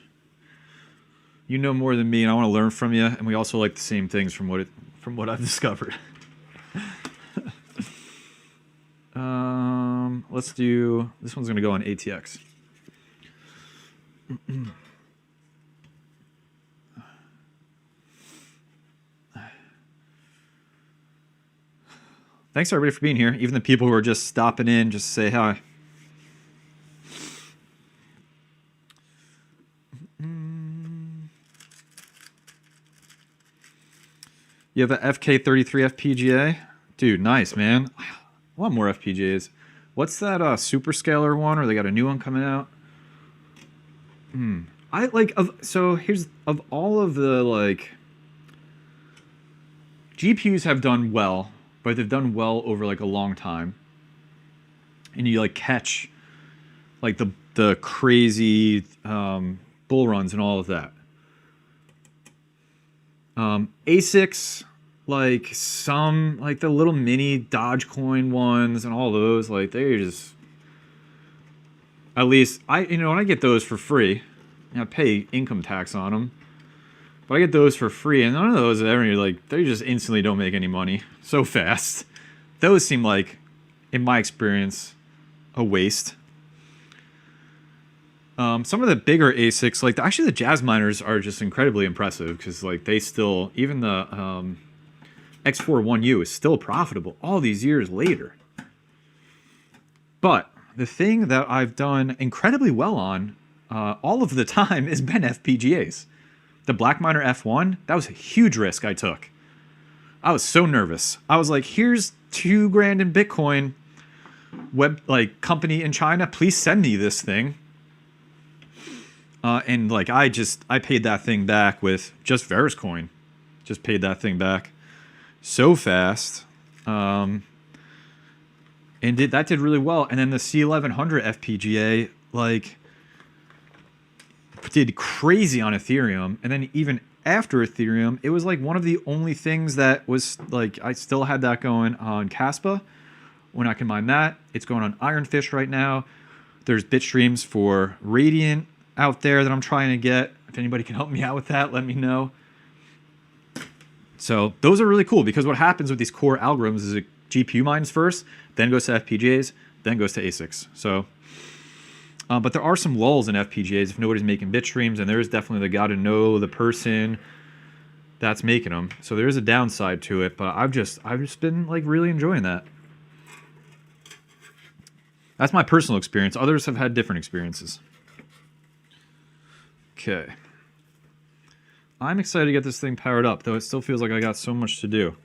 you know more than me, and I want to learn from you. And we also like the same things from what I've discovered. Let's do this one's gonna go on ATX. Thanks everybody for being here. Even the people who are just stopping in, just say hi. You have a FK33 FPGA? Dude, nice, man. I want more FPGAs. What's that Superscaler one, or they got a new one coming out? I like, so here's, of all of the, like, GPUs have done well, but they've done well over, like, a long time. And you, like, catch, like, the crazy bull runs and all of that. ASICs, like, some, like, the little mini Dogecoin ones and all those, like, they're just... At least, when I get those for free, I pay income tax on them, but I get those for free, and none of those ever, like, they just instantly don't make any money so fast. Those seem like, in my experience, a waste. Some of the bigger ASICs, like, actually the Jazz miners are just incredibly impressive, because, like, they still, even the X41U is still profitable all these years later. But the thing that I've done incredibly well on all of the time has been FPGAs. The Blackminer F1, that was a huge risk I took. I was so nervous. I was like, here's $2,000 in Bitcoin, company in China, please send me this thing. And like, I paid that thing back with just Veriscoin. Just paid that thing back so fast. And that did really well. And then the C1100 FPGA, like, did crazy on Ethereum. And then even after Ethereum, it was like one of the only things that was like, I still had that going on Caspa when I can mine that. It's going on Ironfish right now. There's Bitstreams for Radiant out there that I'm trying to get. If anybody can help me out with that, let me know. So those are really cool, because what happens with these core algorithms is it GPU mines first, then goes to FPGAs, then goes to ASICs. So, but there are some lulls in FPGAs if nobody's making Bitstreams, and there is definitely the got to know the person that's making them. So there is a downside to it, but I've just been like really enjoying that. That's my personal experience. Others have had different experiences. Okay. I'm excited to get this thing powered up, though it still feels like I got so much to do.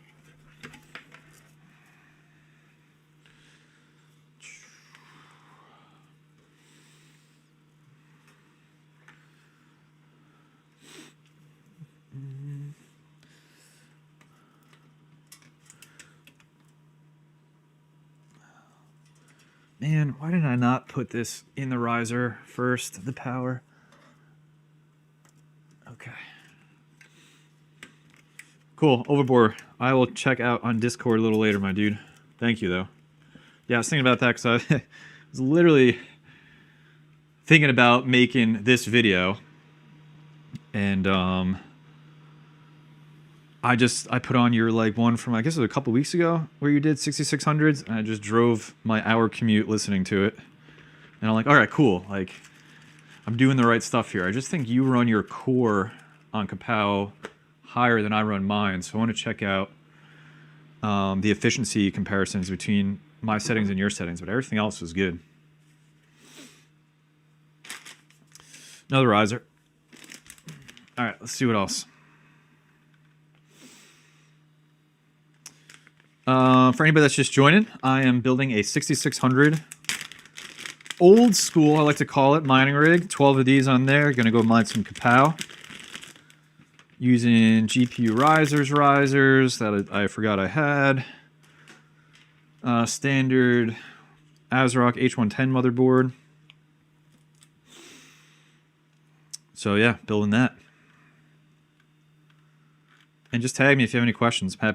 Man, why did I not put this in the riser first, the power? Okay. Cool, Overbore. I will check out on Discord a little later, my dude. Thank you, though. Yeah, I was thinking about that because I was literally thinking about making this video. And I put on your like one from, I guess it was a couple weeks ago, where you did 6600s, and I just drove my hour commute listening to it. And I'm like, all right, cool. Like, I'm doing the right stuff here. I just think you run your core on Kapow higher than I run mine, so I want to check out the efficiency comparisons between my settings and your settings, but everything else was good. Another riser. All right, let's see what else. For anybody that's just joining, I am building a 6600 old school, I like to call it, mining rig. 12 of these on there. Gonna go mine some Kapow using GPU risers that I forgot I had. Standard ASRock H110 motherboard. So yeah, building that. And just tag me if you have any questions. I'm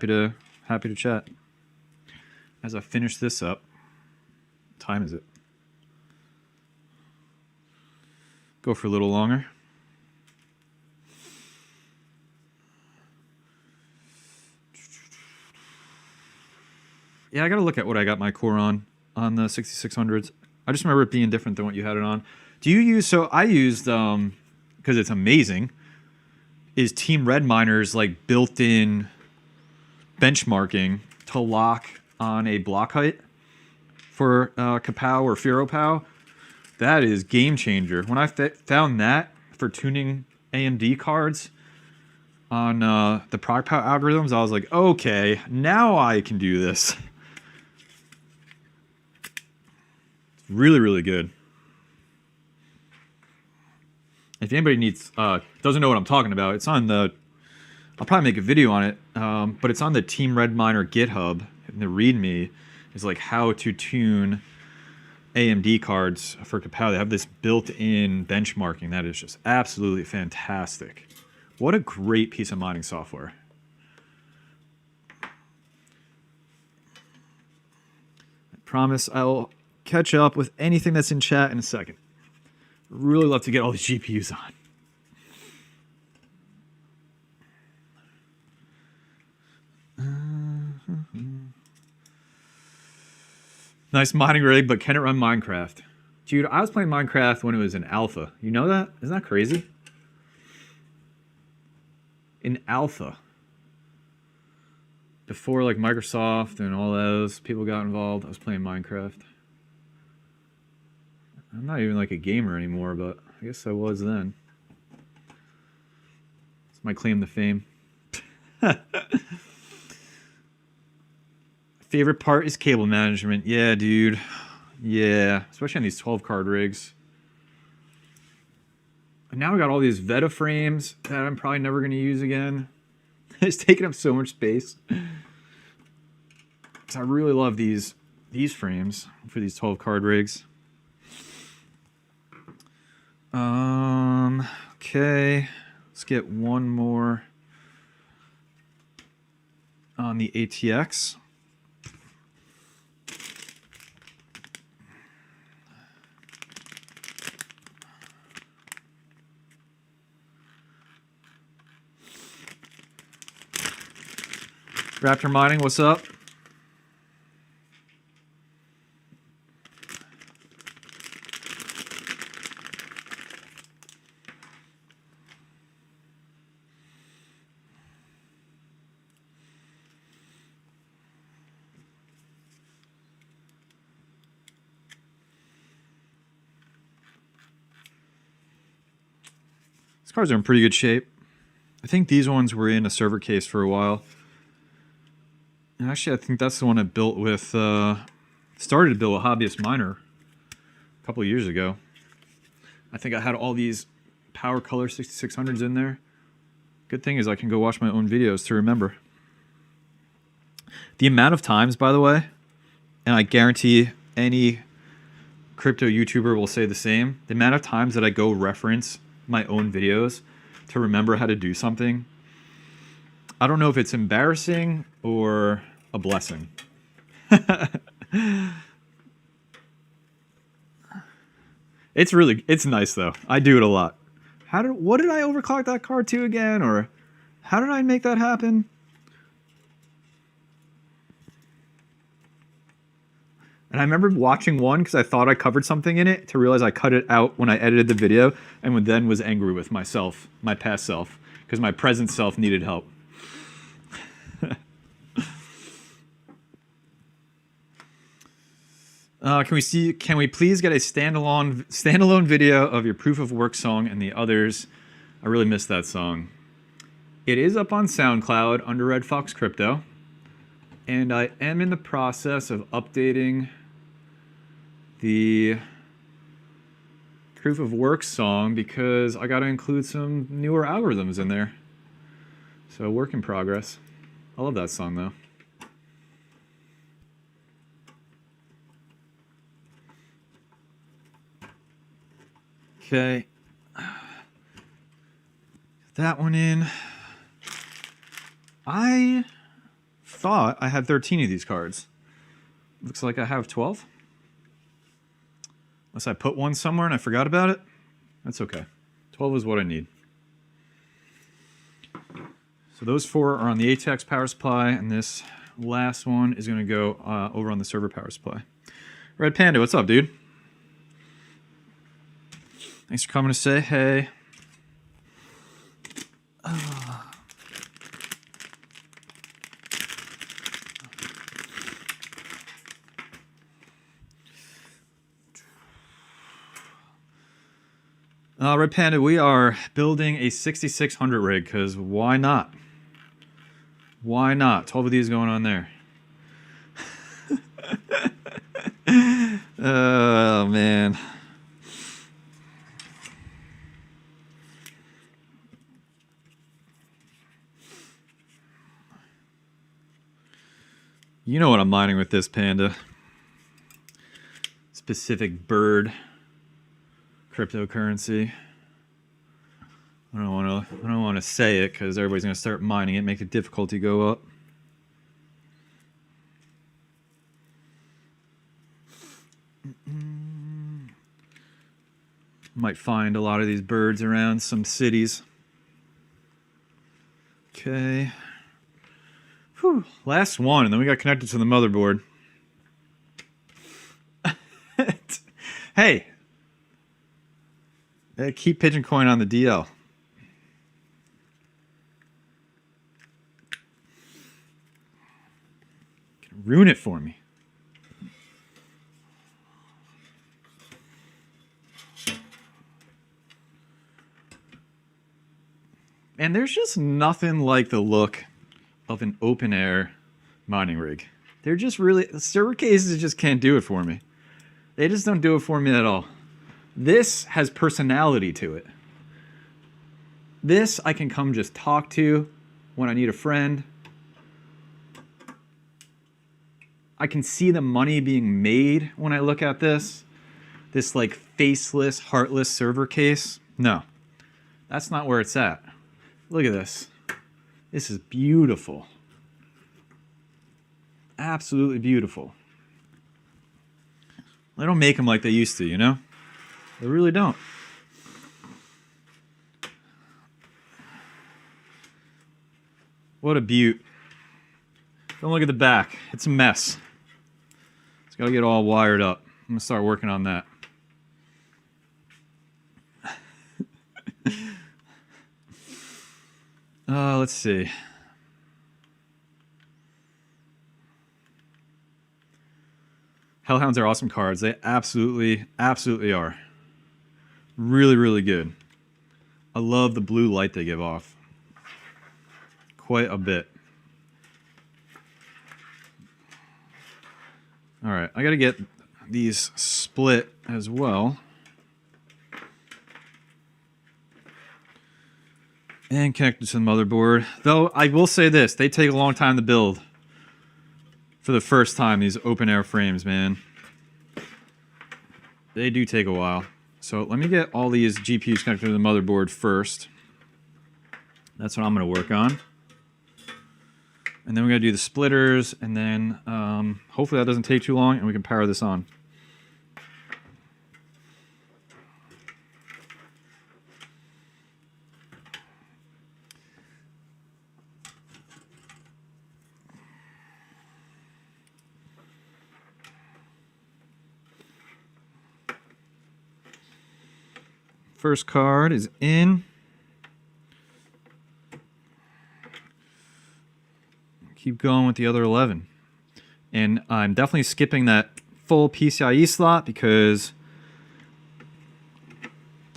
happy to chat. As I finish this up, what time is it? Go for a little longer. Yeah, I gotta look at what I got my core on the 6600s. I just remember it being different than what you had it on. Do you use, so I used, because it's amazing, is Team Red Miner's like built-in benchmarking to lock on a block height for Kapow or FearoPow. That is game changer. When I found that for tuning AMD cards, on the ProgPow algorithms, I was like, okay, now I can do this. It's really, really good. If anybody needs doesn't know what I'm talking about, it's on the. I'll probably make a video on it, but it's on the Team Red Miner GitHub. And the README is like how to tune AMD cards for Kapow. They have this built-in benchmarking that is just absolutely fantastic. What a great piece of mining software. I promise I'll catch up with anything that's in chat in a second. Really love to get all these GPUs on. Nice mining rig, but can it run Minecraft? Dude, I was playing Minecraft when it was in alpha. You know that? Isn't that crazy? In alpha. Before like Microsoft and all those people got involved, I was playing Minecraft. I'm not even like a gamer anymore, but I guess I was then. It's my claim to fame. Favorite part is cable management. Yeah, dude. Yeah, especially on these 12 card rigs. And now I got all these Veta frames that I'm probably never going to use again. It's taking up so much space. So I really love these frames for these 12 card rigs. Okay, let's get one more on the ATX. Raptor Mining, what's up? These cards are in pretty good shape. I think these ones were in a server case for a while. And actually, I think that's the one I built with, started to build a hobbyist miner a couple of years ago. I think I had all these Power Color 6600s in there. Good thing is I can go watch my own videos to remember. The amount of times, by the way, and I guarantee any crypto YouTuber will say the same, the amount of times that I go reference my own videos to remember how to do something, I don't know if it's embarrassing or a blessing. It's nice though. I do it a lot. What did I overclock that card to again? Or how did I make that happen? And I remember watching one because I thought I covered something in it to realize I cut it out when I edited the video and then was angry with myself, my past self, because my present self needed help. Can we please get a standalone video of your proof of work song and the others? I really missed that song. It is up on SoundCloud under Red Fox Crypto, and I am in the process of updating the proof of work song because I got to include some newer algorithms in there. So work in progress. I love that song though. Okay, that one in. I thought I had 13 of these cards. Looks like I have 12. Unless I put one somewhere and I forgot about it. That's okay. 12 is what I need. So those 4 are on the ATX power supply, and this last one is going to go over on the server power supply. Red Panda, what's up, dude? Thanks for coming to say hey. Red Panda, we are building a 6600 rig, because why not? Why not? 12 of these going on there. Oh, man. You know what I'm mining with this, Panda. Specific bird cryptocurrency. I don't want to say it because everybody's going to start mining it, make the difficulty go up. Might find a lot of these birds around some cities. Okay. Whew. Last one, and then we got connected to the motherboard. Hey! Keep Pigeon Coin on the DL. Ruin it for me. And there's just nothing like the look of an open air mining rig. They're just really, server cases just can't do it for me. They just don't do it for me at all. This has personality to it. This I can come just talk to when I need a friend. I can see the money being made when I look at this. This like faceless, heartless server case. No, that's not where it's at. Look at this. This is beautiful. Absolutely beautiful. They don't make them like they used to, you know? They really don't. What a beaut. Don't look at the back. It's a mess. It's got to get all wired up. I'm going to start working on that. Let's see. Hellhounds are awesome cards. They absolutely, absolutely are. Really, really good. I love the blue light they give off. Quite a bit. Alright, I gotta get these split as well. And connected to the motherboard. Though, I will say this. They take a long time to build. For the first time, these open air frames, man. They do take a while. So let me get all these GPUs connected to the motherboard first. That's what I'm going to work on. And then we're going to do the splitters, and then hopefully that doesn't take too long, and we can power this on. First card is in. Keep going with the other 11. And I'm definitely skipping that full PCIe slot because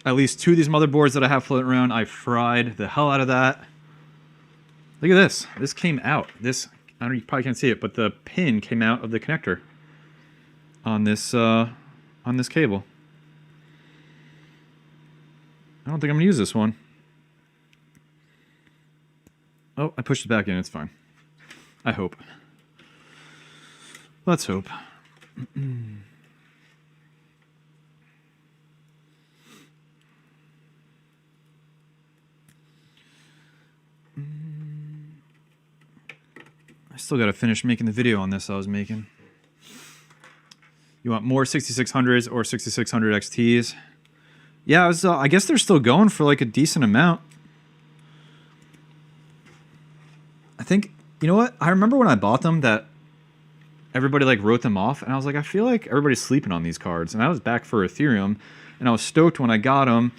at least two of these motherboards that I have floating around, I fried the hell out of that. Look at this. This came out. This, I don't know, you probably can't see it, but the pin came out of the connector on this cable. I don't think I'm going to use this one. Oh, I pushed it back in. It's fine. I hope. Let's hope. I still got to finish making the video on this I was making. You want more 6600s or 6600 XTs? Yeah, I guess they're still going for like a decent amount. I think, you know what? I remember when I bought them that everybody like wrote them off, and I was like, I feel like everybody's sleeping on these cards. And I was back for Ethereum, and I was stoked when I got them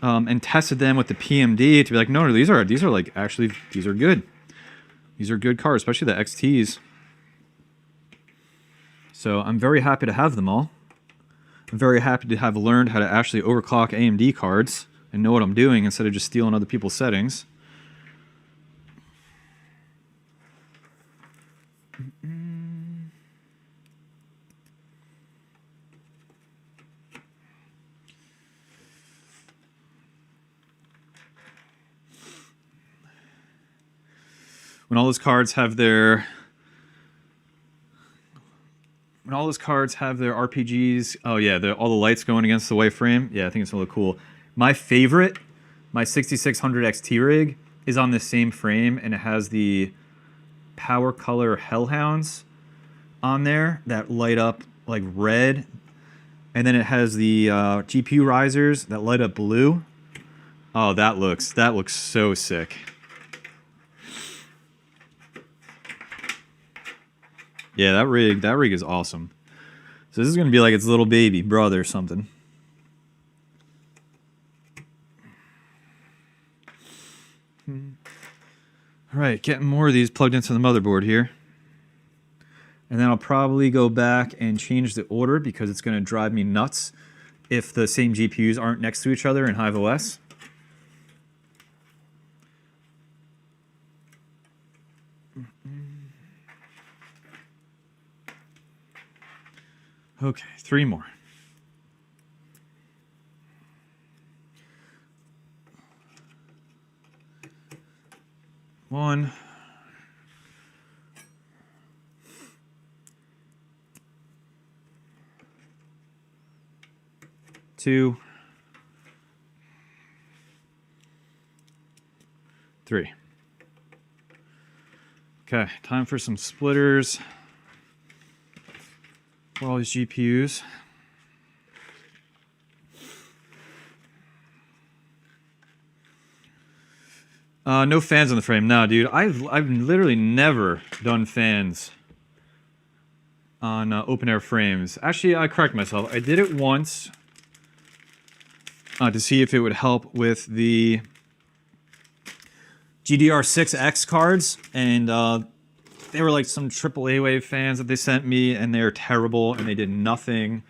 and tested them with the PMD to be like, no, these are like actually these are good. These are good cards, especially the XTs. So I'm very happy to have them all. I'm very happy to have learned how to actually overclock AMD cards and know what I'm doing instead of just stealing other people's settings. When all those cards have their RPGs, oh yeah, all the lights going against the white frame. Yeah, I think it's gonna look cool. My favorite, my 6600 XT rig, is on the same frame, and it has the Power Color Hellhounds on there that light up like red, and then it has the GPU risers that light up blue. Oh, that looks so sick. Yeah, that rig is awesome. So this is gonna be like its little baby brother or something. All right, getting more of these plugged into the motherboard here. And then I'll probably go back and change the order because it's gonna drive me nuts if the same GPUs aren't next to each other in HiveOS. Okay, 3 more. One. 2. 3. Okay, time for some splitters for all these GPUs. No fans on the frame. No, dude. I've literally never done fans on open air frames. Actually, I correct myself. I did it once to see if it would help with the GDR6X cards, and they were like some AAA wave fans that they sent me, and they're terrible, and they did nothing.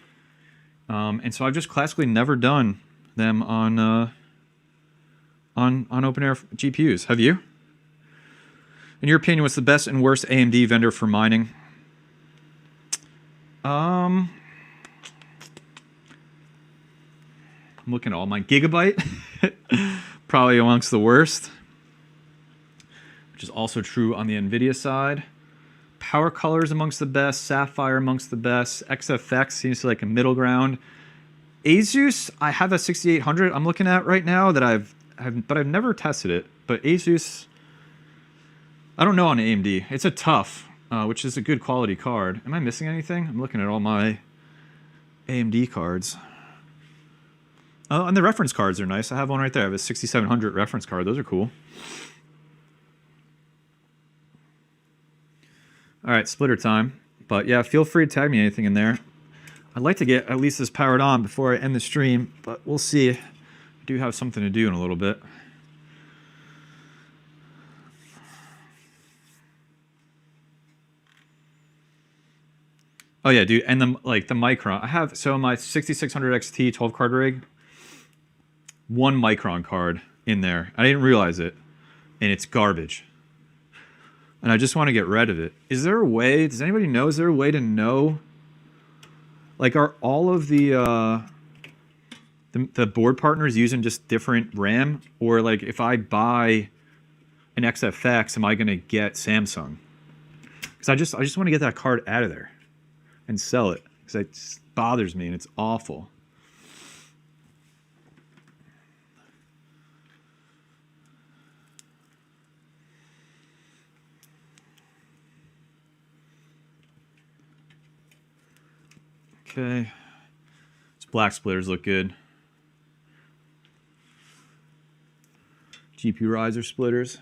And so I've just classically never done them on open air GPUs. Have you? In your opinion, what's the best and worst AMD vendor for mining? I'm looking at all my Gigabyte, probably amongst the worst, which is also true on the NVIDIA side. Power Colors amongst the best, Sapphire amongst the best, XFX seems to like a middle ground. Asus, I have a 6800 I'm looking at right now that I've never tested it. But Asus, I don't know on AMD. It's a TUF, which is a good quality card. Am I missing anything? I'm looking at all my AMD cards. Oh, and the reference cards are nice. I have one right there. I have a 6700 reference card. Those are cool. All right, splitter time. But yeah, feel free to tag me anything in there. I'd like to get at least this powered on before I end the stream, but we'll see. I do have something to do in a little bit. Oh yeah, dude, and the Micron. I have, so my 6600 XT 12 card rig, 1 Micron card in there. I didn't realize it, and it's garbage. And I just want to get rid of it. Is there a way, does anybody know, is there a way to know, like, are all of the board partners using just different RAM? Or like, if I buy an XFX, am I gonna get Samsung? Because I just want to get that card out of there and sell it, because it bothers me and it's awful. Okay, these black splitters look good. GPU riser splitters.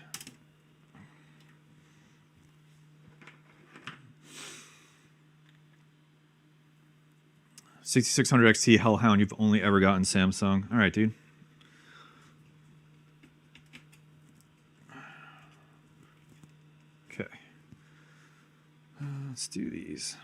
$6600 XT Hellhound, you've only ever gotten Samsung. All right, dude. Okay. Let's do these.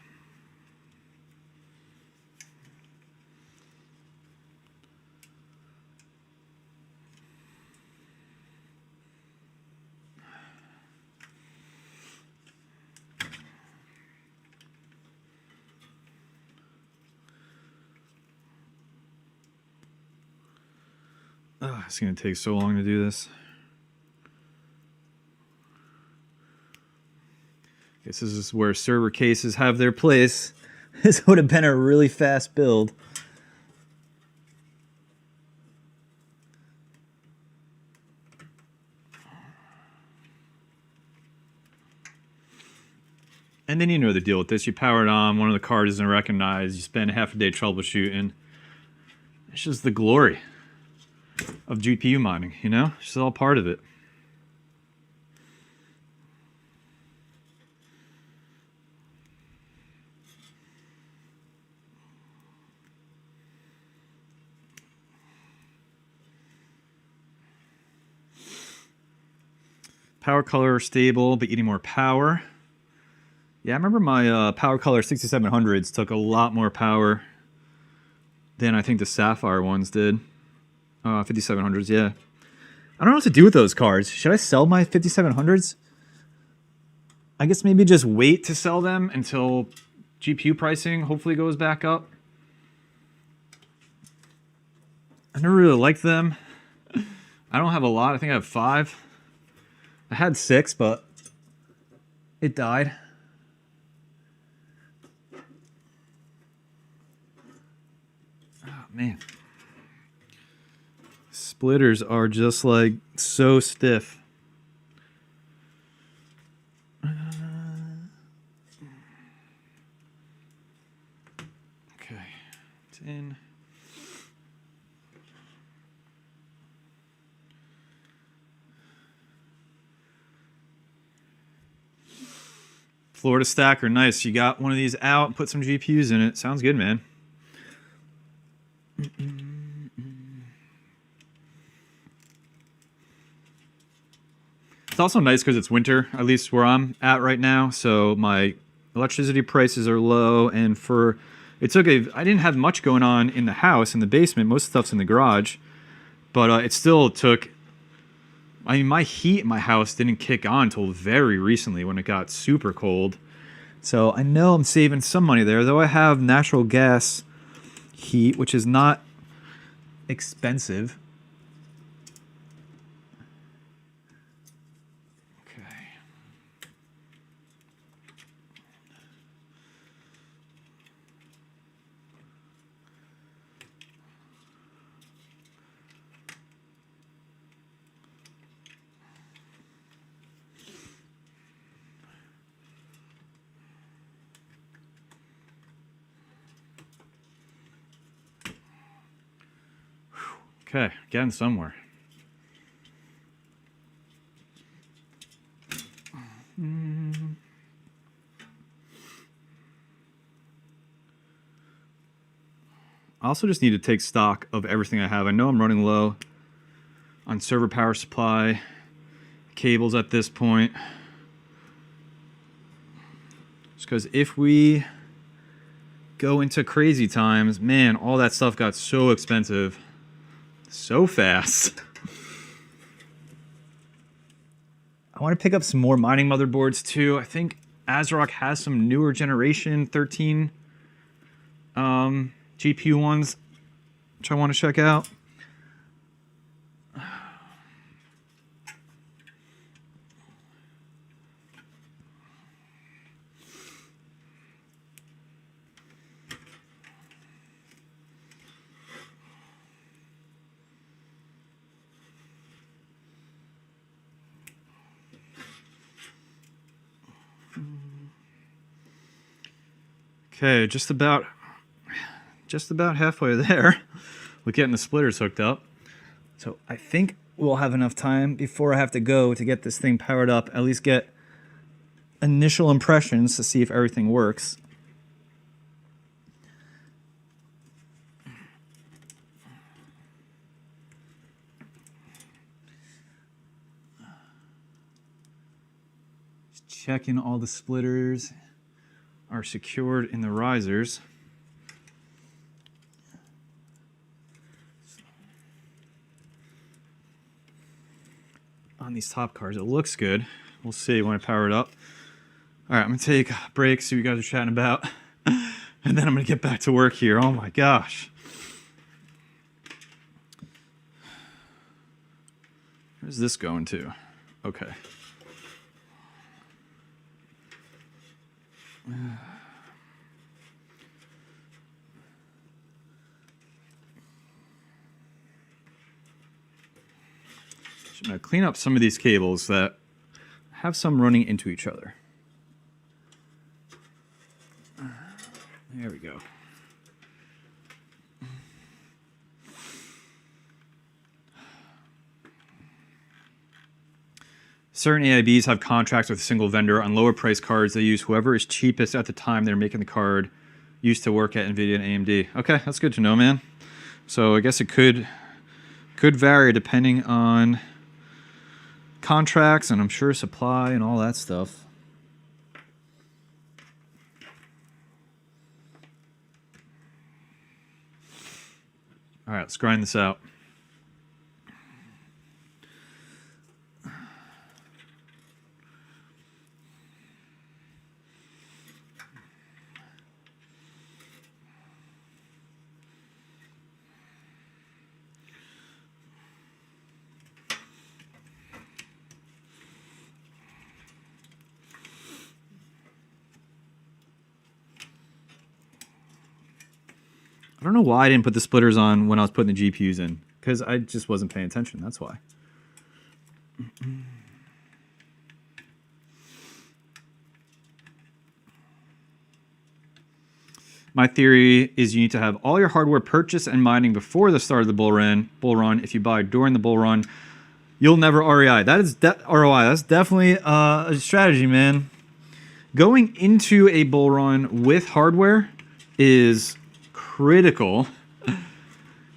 it's gonna take so long to do this. Guess this is where server cases have their place. This would have been a really fast build. And then you know the deal with this. You power it on, one of the cards isn't recognized, you spend half a day troubleshooting. It's just the glory of GPU mining, you know? It's just all part of it. Power color stable, but eating more power. Yeah, I remember my Power Color 6700s took a lot more power than I think the Sapphire ones did. 5700s, yeah. I don't know what to do with those cards. Should I sell my 5700s? I guess maybe just wait to sell them until GPU pricing hopefully goes back up. I never really liked them. I don't have a lot. I think I have 5. I had 6, but it died. Oh, man. Splitters are just like so stiff. Okay. 10. Florida Stacker, nice. You got one of these out and put some GPUs in it. Sounds good, man. It's also nice because it's winter, at least where I'm at right now. So my electricity prices are low, and I didn't have much going on in the house, in the basement. Most stuff's in the garage, but it still took. I mean, my heat in my house didn't kick on until very recently when it got super cold. So I know I'm saving some money there, though I have natural gas heat, which is not expensive. Okay. Okay, getting somewhere. I also just need to take stock of everything I have. I know I'm running low on server power supply, cables at this point. Just because if we go into crazy times, man, all that stuff got so expensive so fast. I want to pick up some more mining motherboards too. I think ASRock has some newer generation 13 GPU ones, which I want to check out. Okay, just about halfway there with getting the splitters hooked up. So I think we'll have enough time before I have to go to get this thing powered up, at least get initial impressions to see if everything works. Just checking all the splitters are secured in the risers. On these top cards, it looks good. We'll see when I power it up. All right, I'm gonna take a break, see what you guys are chatting about, and then I'm gonna get back to work here. Oh my gosh. Where's this going to? Okay. I'm going to clean up some of these cables that have some running into each other. There we go. Certain AIBs have contracts with a single vendor on lower price cards. They use whoever is cheapest at the time they're making the card. Used to work at NVIDIA and AMD. Okay, that's good to know, man. So I guess it could vary depending on contracts and I'm sure supply and all that stuff. All right, let's grind this out. I don't know why I didn't put the splitters on when I was putting the GPUs in, because I just wasn't paying attention. That's why. My theory is you need to have all your hardware purchased and mining before the start of the bull run. If you buy during the bull run, you'll never ROI. That is ROI. That's definitely a strategy, man. Going into a bull run with hardware is critical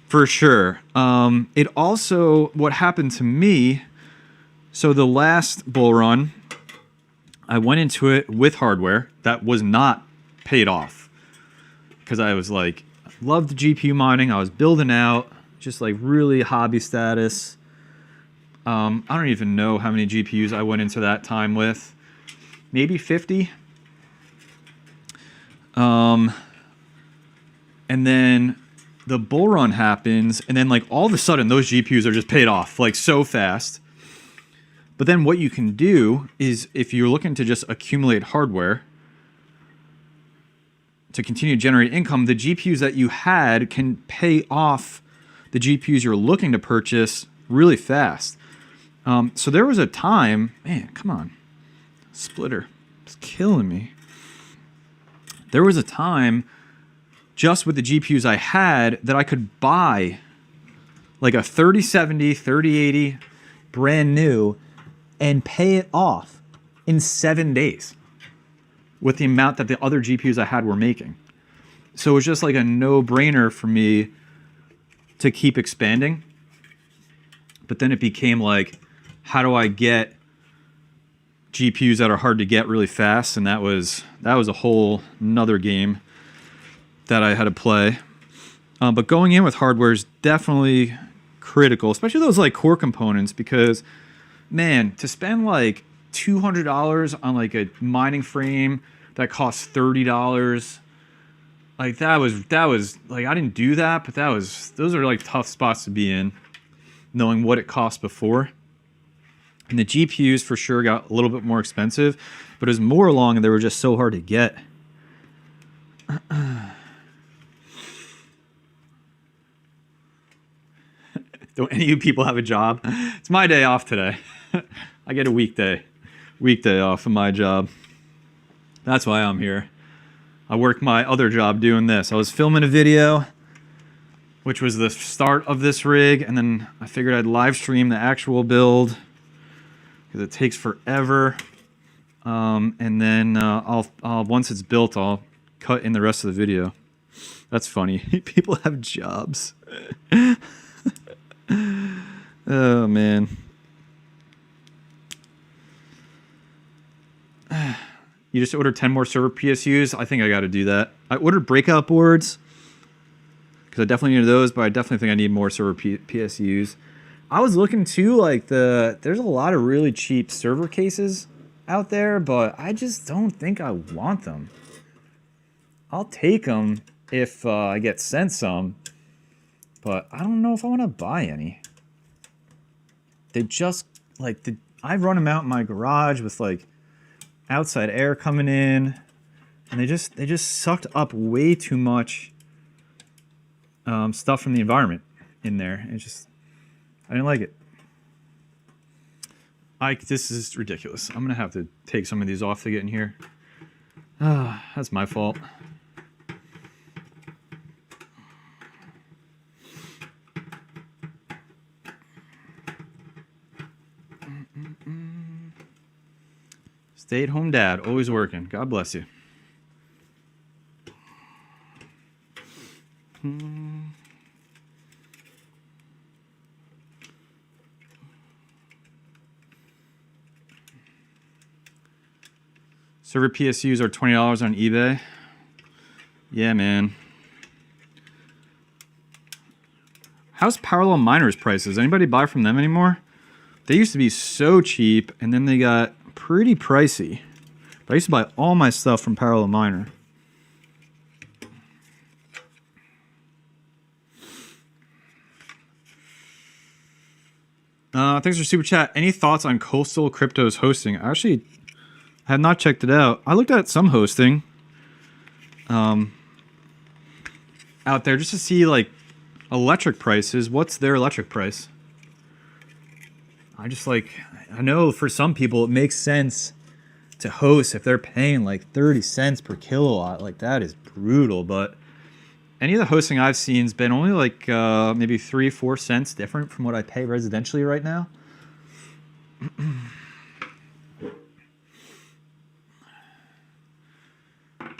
for sure. It also, what happened to me, so the last bull run, I went into it with hardware that was not paid off because I was like, loved the GPU mining. I was building out just like really hobby status. I don't even know how many GPUs I went into that time with. Maybe 50. And then the bull run happens, and then like all of a sudden those GPUs are just paid off like so fast. But then what you can do is if you're looking to just accumulate hardware to continue to generate income, the GPUs that you had can pay off the GPUs you're looking to purchase really fast. So there was a time, man, come on, splitter, it's killing me. There was a time just with the GPUs I had that I could buy like a 3070, 3080 brand new and pay it off in 7 days with the amount that the other GPUs I had were making. So it was just like a no-brainer for me to keep expanding. But then it became like, how do I get GPUs that are hard to get really fast? And that was a whole nother game that I had to play. But going in with hardware is definitely critical, especially those like core components, because man, to spend like $200 on like a mining frame that costs $30, like that was like, I didn't do that, but those are like tough spots to be in, knowing what it cost before. And the GPUs for sure got a little bit more expensive, but it was more along and they were just so hard to get. Don't any of you people have a job? It's my day off today. I get a weekday off of my job. That's why I'm here. I work my other job doing this. I was filming a video, which was the start of this rig, and then I figured I'd live stream the actual build because it takes forever. And then I'll once it's built, I'll cut in the rest of the video. That's funny. People have jobs. Oh man. You just ordered 10 more server PSUs? I think I got to do that. I ordered breakout boards because I definitely need those, but I definitely think I need more server PSUs. I was looking too, like there's a lot of really cheap server cases out there, but I just don't think I want them. I'll take them if I get sent some, but I don't know if I want to buy any. they just like I run them out in my garage with like outside air coming in, and they just sucked up way too much stuff from the environment in there. I didn't like it. This is ridiculous. I'm gonna have to take some of these off to get in here. That's my fault. Stay-at-home dad, always working. God bless you. Server PSUs are $20 on eBay. Yeah, man. How's Parallel Miners prices? Anybody buy from them anymore? They used to be so cheap, and then they got pretty pricey. But I used to buy all my stuff from Parallel Miner. Thanks for super chat. Any thoughts on Coastal Crypto's hosting? I actually have not checked it out. I looked at some hosting out there just to see like electric prices. What's their electric price? I know for some people it makes sense to host if they're paying like 30 cents per kilowatt. Like that is brutal, but any of the hosting I've seen has been only like maybe 3-4 cents different from what I pay residentially right now.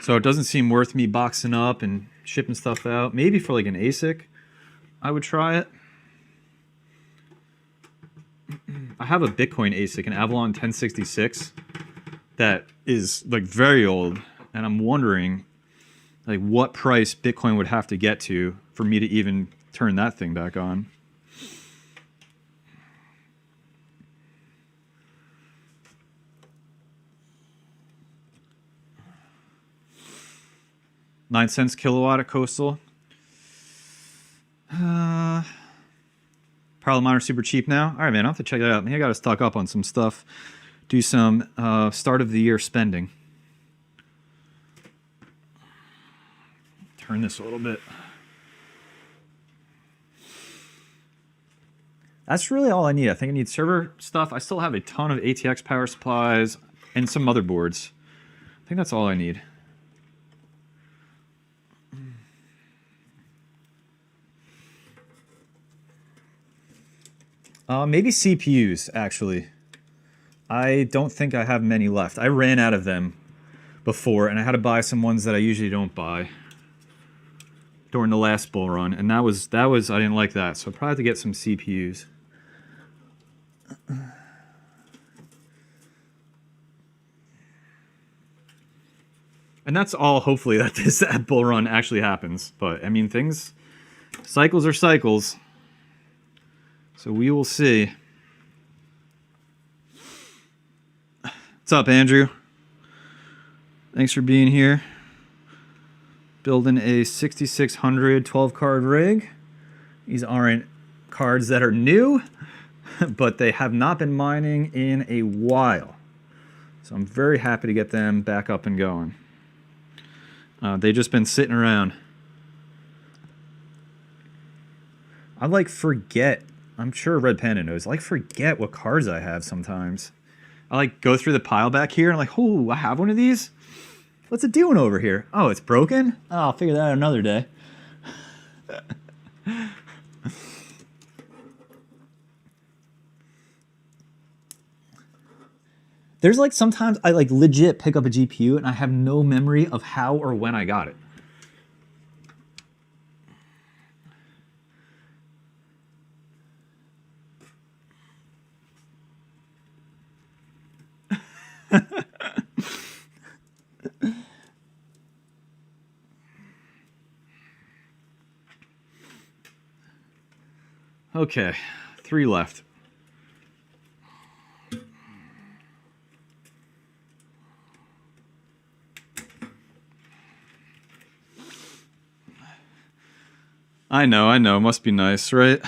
So it doesn't seem worth me boxing up and shipping stuff out. Maybe for like an ASIC, I would try it. I have a Bitcoin ASIC, an Avalon 1066, that is like very old, and I'm wondering like what price Bitcoin would have to get to for me to even turn that thing back on. $0.09 kilowatt at Coastal. Parallel Miner super cheap now. All right, man, I'll have to check that out. Maybe I got to stock up on some stuff. Do some start of the year spending. Turn this a little bit. That's really all I need. I think I need server stuff. I still have a ton of ATX power supplies and some motherboards. I think that's all I need. Maybe CPUs, actually. I don't think I have many left. I ran out of them before, and I had to buy some ones that I usually don't buy during the last bull run, and that was I didn't like that, so I probably have to get some CPUs. And that's all, hopefully, that bull run actually happens. But, I mean, cycles are cycles. So we will see. What's up, Andrew? Thanks for being here. Building a 6600 12-card rig. These aren't cards that are new, but they have not been mining in a while. So I'm very happy to get them back up and going. They've just been sitting around. I forget. I'm sure Red Panda knows. I forget what cards I have sometimes. I go through the pile back here and oh, I have one of these? What's it doing over here? Oh, it's broken? Oh, I'll figure that out another day. There's sometimes I legit pick up a GPU and I have no memory of how or when I got it. Okay, 3 left. I know. Must be nice, right?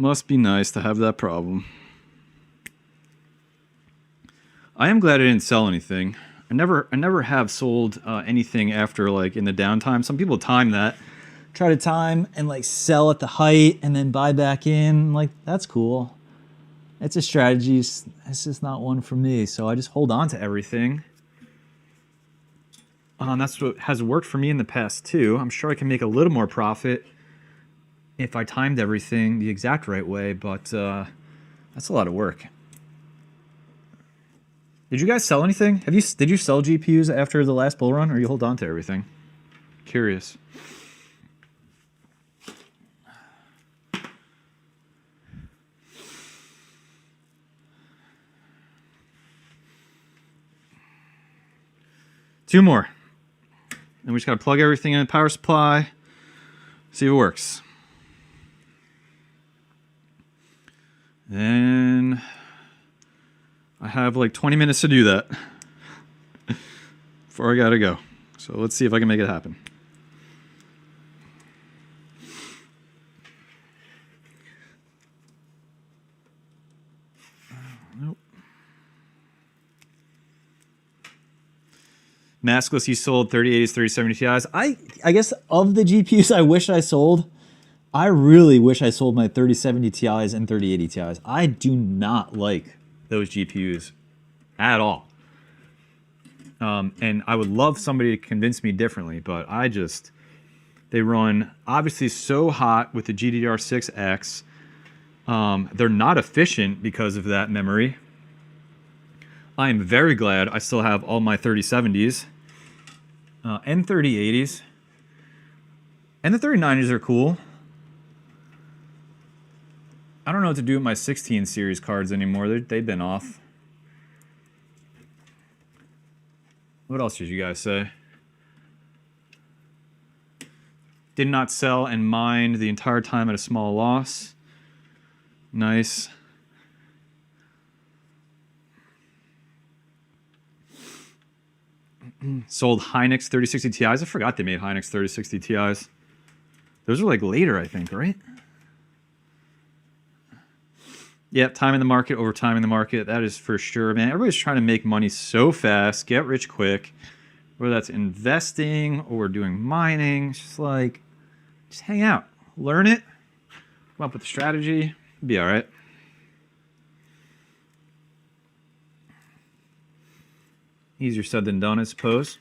Must be nice to have that problem. I am glad I didn't sell anything. I never have sold anything after, like, in the downtime. Some people time that. Try to time and, like, sell at the height and then buy back in. Like, that's cool. It's a strategy. It's just not one for me. So I just hold on to everything. That's what has worked for me in the past too. I'm sure I can make a little more profit if I timed everything the exact right way, but that's a lot of work. Did you guys sell anything? Did you sell GPUs after the last bull run, or you hold on to everything? Curious. Two more. And we just got to plug everything in the power supply, see if it works. Then I have like 20 minutes to do that before I got to go. So let's see if I can make it happen. Nope. Maskless, you sold 3080s, 3070 Ti's. I guess of the GPUs I wish I sold, I really wish I sold my 3070 Ti's and 3080 Ti's. I do not like those GPUs at all. And I would love somebody to convince me differently, but they run obviously so hot with the GDDR6X. They're not efficient because of that memory. I am very glad I still have all my 3070s and 3080s. And the 3090s are cool. I don't know what to do with my 16 series cards anymore. They've been off. What else did you guys say? Did not sell and mined the entire time at a small loss. Nice. Sold Hynix 3060 Ti's. I forgot they made Hynix 3060 Ti's. Those are like later, I think, right? Yep, time in the market over time in the market. That is for sure, man. Everybody's trying to make money so fast, get rich quick. Whether that's investing or doing mining, it's just like, just hang out, learn it, come up with a strategy, be all right. Easier said than done, I suppose.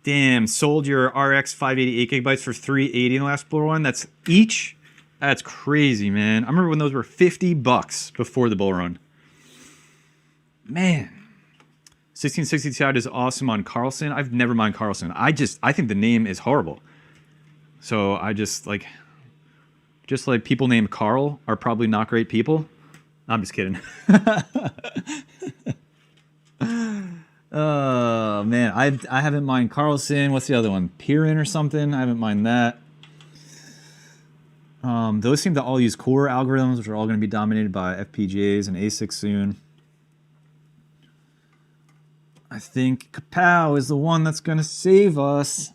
Damn, sold your RX 588 gigabytes for $380 in the last bull run. That's each. That's crazy, man. I remember when those were $50 before the bull run. Man. 1660 Ti is awesome on Carlson. I've never mind Carlson. I think the name is horrible. So I just like people named Carl are probably not great people. I'm just kidding. Oh man, I haven't mined Carlson. What's the other one? Pirin or something? I haven't mined that. Those seem to all use core algorithms, which are all going to be dominated by FPGAs and ASICs soon. I think Kapow is the one that's going to save us.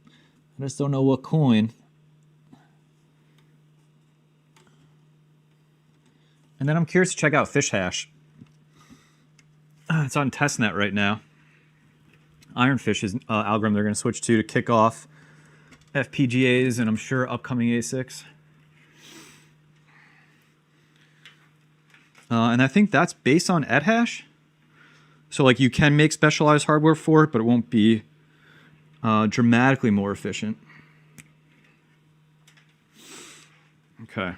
I just don't know what coin. And then I'm curious to check out FishHash. It's on testnet right now. Ironfish's algorithm they're going to switch to kick off FPGAs and I'm sure upcoming ASICs. And I think that's based on EdHash. So like you can make specialized hardware for it, but it won't be dramatically more efficient. Okay.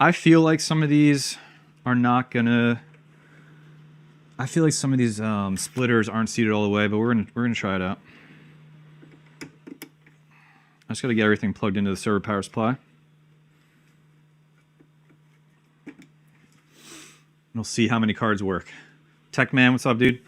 I feel like some of these are not gonna. I feel like some of these splitters aren't seated all the way, but we're gonna try it out. I just gotta get everything plugged into the server power supply. We'll see how many cards work. Tech Man, what's up, dude?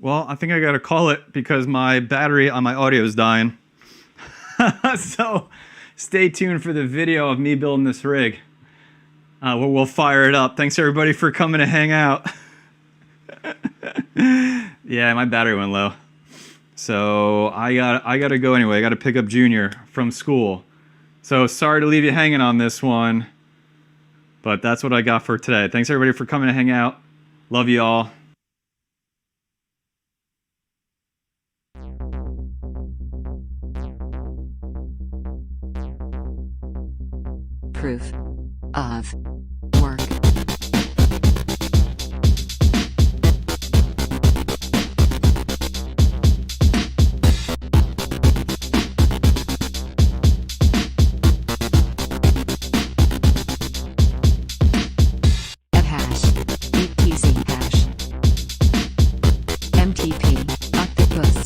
Well, I think I gotta call it because my battery on my audio is dying. So stay tuned for the video of me building this rig. We'll fire it up. Thanks everybody for coming to hang out. Yeah, my battery went low. So I gotta go anyway. I gotta pick up Junior from school. So sorry to leave you hanging on this one, but that's what I got for today. Thanks everybody for coming to hang out. Love you all. Proof of work. Fhash, etc hash, MTP, octopus,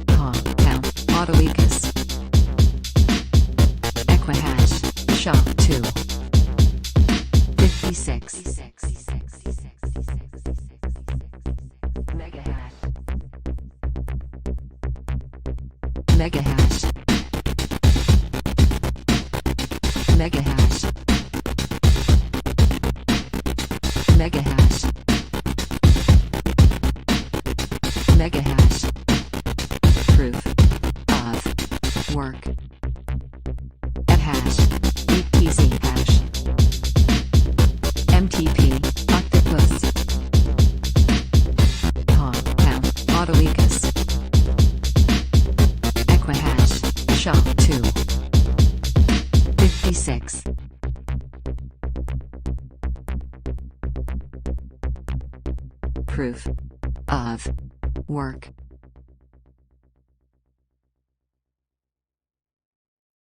compound, autoecus, equihash, SHA-2, 56, megahash, megahash, megahash, megahash, megahash, proof of work. Fhash, etc hash, MTP, octopus, compound, autoecus, equihash, SHA-2, 56. Proof of work.